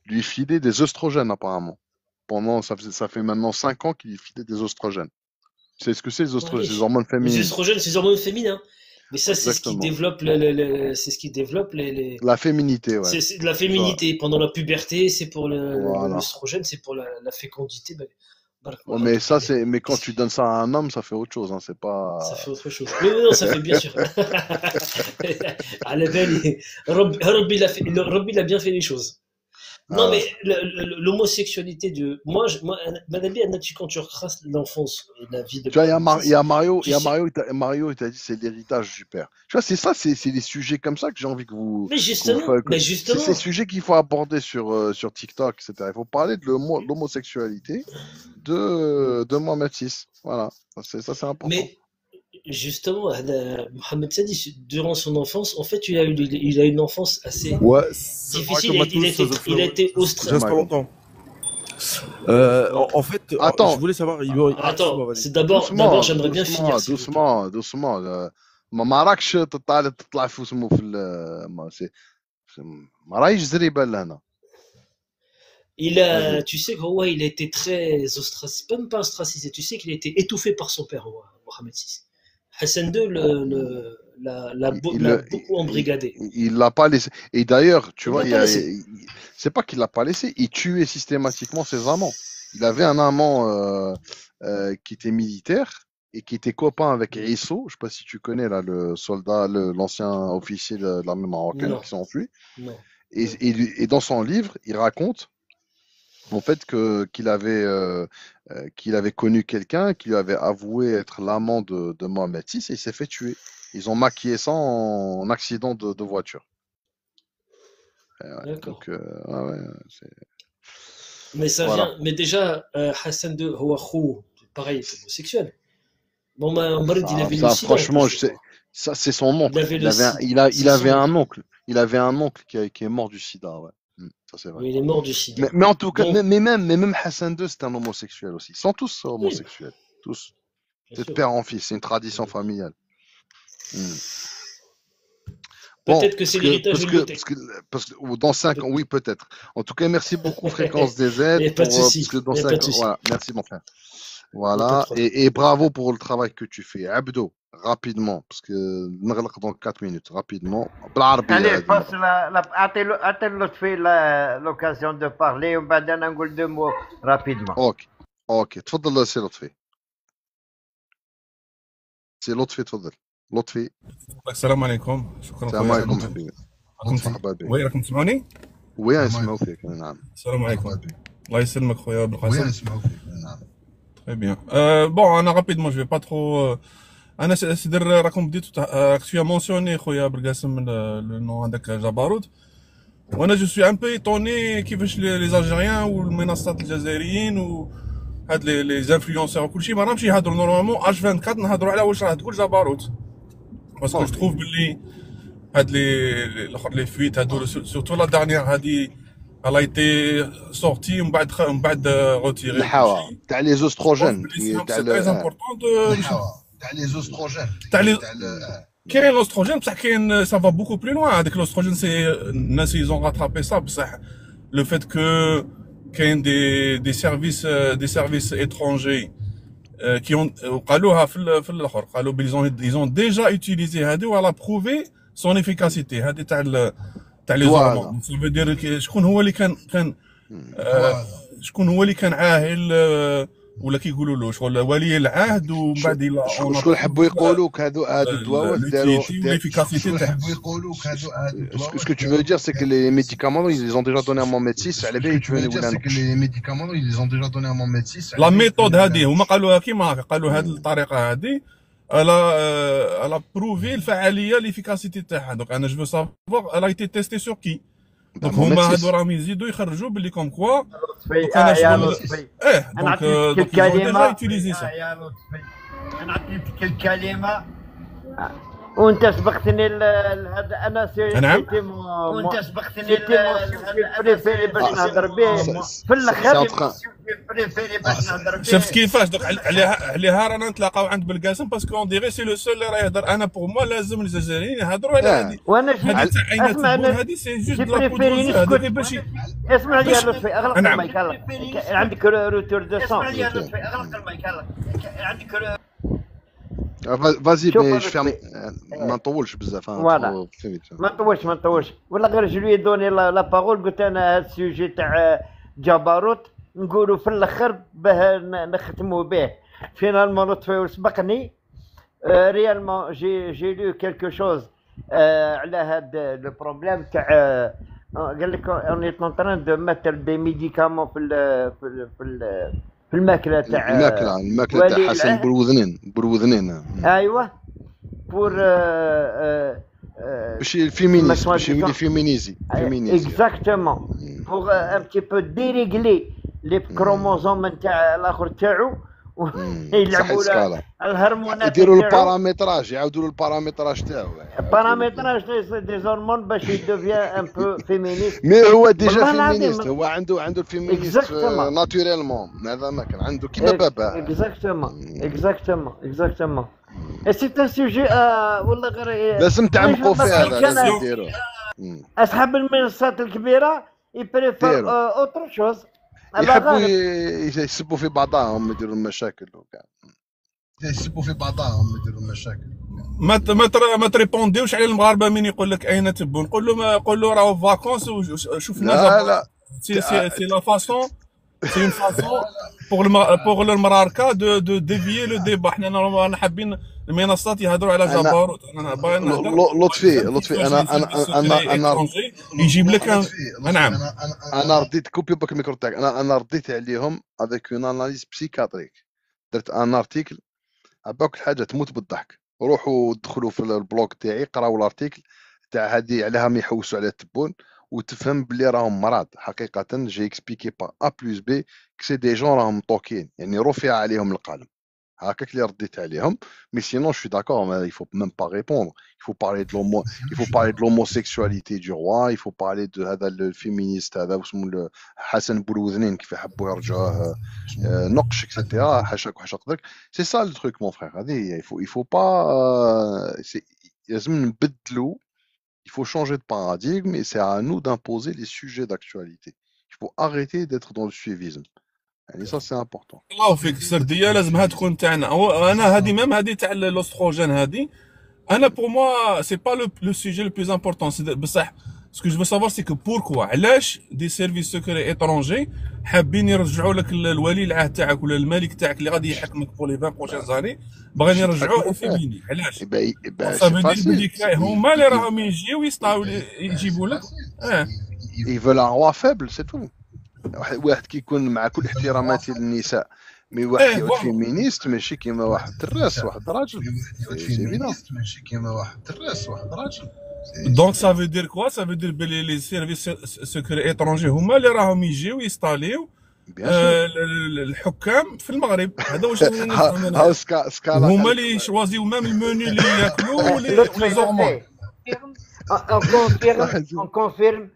Speaker 1: lui filait des oestrogènes, apparemment. Ça fait maintenant 5 ans qu'il filait des oestrogènes. C'est ce que c'est les oestrogènes, les hormones
Speaker 7: Les
Speaker 1: féminines.
Speaker 7: oestrogènes, c'est les hormones féminines. Mais ça, c'est ce qui
Speaker 1: Exactement.
Speaker 7: développe c'est ce qui développe
Speaker 1: La féminité, ouais.
Speaker 7: c'est de la féminité. Pendant la puberté, c'est pour
Speaker 1: Voilà.
Speaker 7: l'œstrogène, c'est pour la fécondité. Ben,
Speaker 1: Ouais, mais quand tu donnes ça à un homme, ça fait autre chose, hein. C'est pas.
Speaker 7: ça fait autre chose. Mais non, ça fait bien sûr. À la belle, Rabbi, il a bien fait les choses. Non,
Speaker 1: Ah.
Speaker 7: mais l'homosexualité de. Moi, Madame Anati, quand tu retraces l'enfance et la vie de.
Speaker 1: Tu vois, il y a Mario,
Speaker 7: tu sais-
Speaker 1: Mario, il t'a dit c'est l'héritage du père. Tu vois, c'est des sujets comme ça que j'ai envie que vous.
Speaker 7: Mais justement,
Speaker 1: C'est ces sujets qu'il faut aborder sur TikTok, etc. Il faut parler de l'homosexualité de Mohamed VI. Voilà, ça c'est important.
Speaker 7: Mais justement, Mohamed Sadi, durant son enfance, en fait, il a une enfance assez difficile. Il a été ostracisé.
Speaker 8: Pas longtemps. En fait,
Speaker 1: Attends.
Speaker 8: je voulais savoir.
Speaker 7: Attends, c'est d'abord, j'aimerais bien finir.
Speaker 1: doucement. ما راكش تطلع في اسمه في ما راهيش زريبه لهنا.
Speaker 7: Tu sais qu'il a été très ostracisé, même pas ostracisé, tu sais qu'il a été étouffé par son père, Mohamed VI. Hassan II l'a beaucoup embrigadé.
Speaker 1: Il l'a pas laissé. Et d'ailleurs, tu vois,
Speaker 7: l'a pas laissé.
Speaker 1: c'est pas qu'il l'a pas laissé, il tuait systématiquement ses amants. Il avait un amant qui était militaire et qui était copain avec Risso. Je sais pas si tu connais là le soldat, l'ancien officier de l'armée marocaine qui s'est enfui.
Speaker 7: Non.
Speaker 1: Et dans son livre, il raconte en fait qu'il avait connu quelqu'un qui lui avait avoué être l'amant de Mohamed VI et il s'est fait tuer. Ils ont maquillé ça en accident de voiture.
Speaker 7: Ouais, d'accord.
Speaker 1: Donc,
Speaker 7: mais ça vient. Mais déjà, Hassan II, pareil, c'est homosexuel. Bon, il avait le sida.
Speaker 1: Franchement, ça c'est son oncle. Il avait un oncle. Il avait un oncle qui est mort du sida, ouais. Ça, c'est vrai.
Speaker 7: Oui, il est mort du sida.
Speaker 1: Mais en tout cas, mais même Hassan II, c'est un homosexuel aussi. Ils sont tous homosexuels. Oui. Tous. C'est de père en fils. C'est une tradition familiale.
Speaker 7: Peut-être que c'est l'héritage de
Speaker 1: parce que dans 5 ans, oui, peut-être. En tout cas, merci beaucoup, Fréquence des aides.
Speaker 7: Il n'y a pas de souci.
Speaker 1: Parce que dans 5 ans, voilà. Merci, mon frère. Voilà. Et bravo pour le travail que tu fais. Abdo, rapidement, parce que نغلق dans 4 minutes, rapidement.
Speaker 6: Allez, passe à Lotfi l'occasion de parler ou بعد انا نقول 2 mots rapidement.
Speaker 1: اوكي تفضل سي لطفي. سي لطفي تفضل. لطفي.
Speaker 9: السلام عليكم. شكرا.
Speaker 1: السلام عليكم حبيبي. مرحبا بك.
Speaker 9: وين راكم تسمعوني؟
Speaker 1: وي نسمعوا فيك نعم.
Speaker 8: السلام عليكم. الله يسلمك خويا بالقاسم.
Speaker 1: وي نسمعوا فيك نعم.
Speaker 8: Très bien. Bon, Anna, rapidement, je vais pas trop. Anna, c'est-à-dire, comme tu as mentionné, Khoya Belkacem, le nom avec Jabarut. Moi, je suis un peu étonné كيفاش les Algériens ou المنصات الجزائريين و هاد les influenceurs وكل شيء ما راهمش يهضروا نورمالمون H24 نهضروا على واش راه تقول جبروت. باسكو جو تروف بلي هاد les fuites هادو surtout la dernière هادي elle a été sortie من بعد retirée.
Speaker 1: الحوا تاع لي زوستروجين
Speaker 8: تاع très important
Speaker 1: تاع لي زوستروجين
Speaker 8: كاين l'ostrogène بصح كاين ça va beaucoup plus loin. هذاك l'ostrogène c'est الناس ils ont rattrapé ça بصح le fait que كاين des services étrangers qui ont قالوها في الاخر قالوا ils ont déjà utilisé هذه و elle a prouvé son efficacité. هذه تاع لي زورمون ça veut dire شكون هو اللي كان شكون هو اللي كان عاهل ولا كيقولوا له شغل ولي العهد ومن بعد
Speaker 1: شكون حبوا يقولوك هادو الدواء داروا
Speaker 8: l'efficacité تاعهم.
Speaker 1: Ce que tu veux dire c'est que les médicaments ils les ont déjà donnés à mon médecin على بالي tu veux
Speaker 9: c'est que les médicaments ils les ont déjà donnés à mon médecin.
Speaker 8: لا ميثود هذه هما قالوها كيما هكا قالوا هذه الطريقه هذه الا بروفي الفعاليه l'efficacité تاعها. دونك انا جو سافوار elle a été testée sur qui. دونك هما هادو راهم يزيدوا يخرجوا باللي كوم كوا
Speaker 6: يا لطفي
Speaker 8: انا نعطيك كلمه
Speaker 6: يا لطفي انا نعطيك الكلمه وانت سبقتني انا
Speaker 8: نعم
Speaker 6: وانت سبقتني بريفيري باش نهضر به في الاخر بريفيري باش نهضر به.
Speaker 8: شفت كيفاش دوك عليها رانا نتلاقاو عند بلقاسم باسكو اون ديغي سي لو سول اللي راه يهضر. انا بور موا لازم الجزائريين يهضروا على هذه
Speaker 6: وانا
Speaker 8: اسمع هذه سي جوست لا بودر هذا باش
Speaker 6: اسمع يا لطفي اغلق المايك عندك روتور دو سون. اسمع يا لطفي اغلق المايك عندك
Speaker 1: Vas-y, mais je ferme. ما نطولش بزاف.
Speaker 6: ما نطولش ولا غير جو لي دوني لا بارول. قلت انا هذا السوجي تاع جبروت نقولوا في الاخر باه نختموا به. فينالمون لطفي سبقني ريالمون جي لو كيلكو شوز على هذا لو بروبليم تاع قال لك اون ايت اون تران دو ماتر دي ميديكامون في الماكله تاع
Speaker 1: الماكله تاع حسن بروذنين
Speaker 6: ايوه بور
Speaker 1: باش الفيمينيزم باش يولي فيمينيزي
Speaker 6: اكزاكتومون بور ان بتي بو ديريغلي لي كروموزوم تاع الاخر تاعو يلعبوا له الهرمونات
Speaker 1: يديروا البارامتراج يعاودوا له البارامتراج تاعو
Speaker 6: البارامتراج دي هرمون باش يدوفيان ان بو فيمينيست.
Speaker 1: مي هو ديجا فيمينيست هو عنده الفيمينيست ناتوريلمون. هذا ما كان عنده كيما بابا.
Speaker 6: اكزاكتومون اي سي ان سوجي والله غير
Speaker 1: لازم تعمقوا في هذا لازم ديروه.
Speaker 6: اصحاب المنصات الكبيره يبريفير اوتر شوز
Speaker 1: يحبوا يسبوا في بعضهم يديروا المشاكل وكاع
Speaker 8: ما تريبونديوش على المغاربه من يقول لك اين تبون. قول له راهو فاكونس وشوفنا.
Speaker 1: لا
Speaker 8: سي لا فاسون سي اون فاسون بور المراركه دو ديفيي لو ديبا. حنا حابين المنصات يهضروا على جبروت. انا باغي
Speaker 1: لطفي انا
Speaker 8: يجيب لك. نعم
Speaker 1: انا رديت كوبي باك الميكرو تاعك. انا رديت عليهم افيك اون اناليز بسيكاتريك. درت ان ارتيكل عباك الحاجه تموت بالضحك. روحوا دخلوا في البلوك تاعي قراو الارتيكل تاع هذه عليها يحوسوا على التبون وتفهم بلي راهم مرض حقيقه. جي اكسبيكي با ا بلس بي كسي دي جون راهم طوكين يعني رفع عليهم القلم. هكاك اللي رديت عليهم. مي سينون جو سوي داكور il faut même pas répondre. il faut parler de l'homosexualité du roi. il faut parler de هذا الفيمينيست هذا اسمه حسن بولوذنين كيف يحبوا يرجعوه نقش اكسيتيرا حاشاك وحاشاك ذاك. سي سا لو تروك مون فرير. هذه il faut pas لازم نبدلوا. il faut changer de paradigme et c'est à nous d'imposer les sujets d'actualité. il faut arrêter d'être dans le suivisme. يعني ça c'est important.
Speaker 8: الله فيك السرديه لازمها تكون تاعنا. انا هذه ميم هذه تاع الاستروجين هذه انا pour moi c'est pas le sujet le plus important. بصح ce que je veux savoir c'est que pourquoi علاش des services secrets étrangers حابين يرجعوا لك الولي العهد تاعك ولا الملك تاعك اللي غادي يحكمك بور لي 20 بروشين زاني، باغيين يرجعوه افيميني. علاش؟ صافي دير بلي هما اللي راهم يجيو يسطاو يجيبوا لك.
Speaker 1: Ils veulent un roi faible, c'est tout. واحد كيكون مع كل احتراماتي للنساء مي واحد يعود فيمينيست ماشي كيما واحد الراس واحد راجل.
Speaker 9: ماشي كيما واحد الراس واحد راجل.
Speaker 8: دونك ça veut dire quoi? Ça veut dire que les services secrets étrangers هما اللي راهم يجيو يستاليو الحكام في المغرب. هذا واش نفهم. هما اللي يشوازيو مام المنيو اللي ياكلوا ولي زورمون.
Speaker 6: On confirme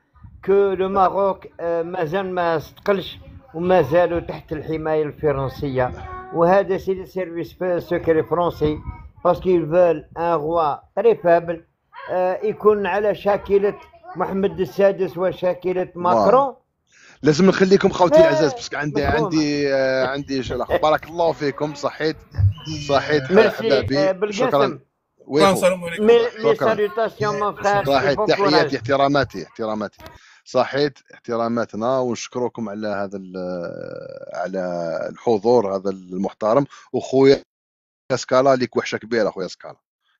Speaker 6: que le Maroc مازال ما استقلش وما زالوا تحت الحماية الفرنسية، وهذا سي لي سيرفيس سكري فرونسي باسكو فول ان روا تري فابل يكون على شاكلة محمد السادس وشاكلة ماكرون.
Speaker 1: لازم نخليكم خوتي العزاز باسكو عندي شغل. بارك الله فيكم. صحيت حبابي. شكرا.
Speaker 6: السلام عليكم. مي سالوتاسيون مون فخير.
Speaker 1: صحيت تحياتي احتراماتي صحيت احتراماتنا، ونشكركم على هذا على الحضور هذا المحترم. وخويا سكالا ليك وحشه كبيره، خويا سكالا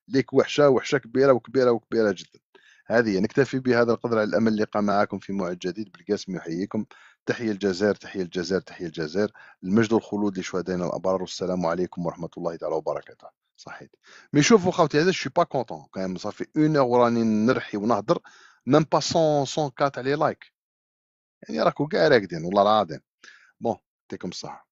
Speaker 1: ليك وحشه كبيره وكبيره جدا. هذه نكتفي بهذا القدر. على الامل اللقاء معكم في موعد جديد. بالقاسم يحييكم. تحية الجزائر، تحية الجزائر، تحية الجزائر. المجد والخلود لشهدائنا الابرار، والسلام عليكم ورحمه الله تعالى وبركاته. صحيت. مي شوفوا خوتي هذا شو با كونطون كان صافي 1 اور وراني نرحي ونهضر ميم با 100 على لايك، يعني راكو كاع راقدين والله العظيم. بون يعطيكم الصحة.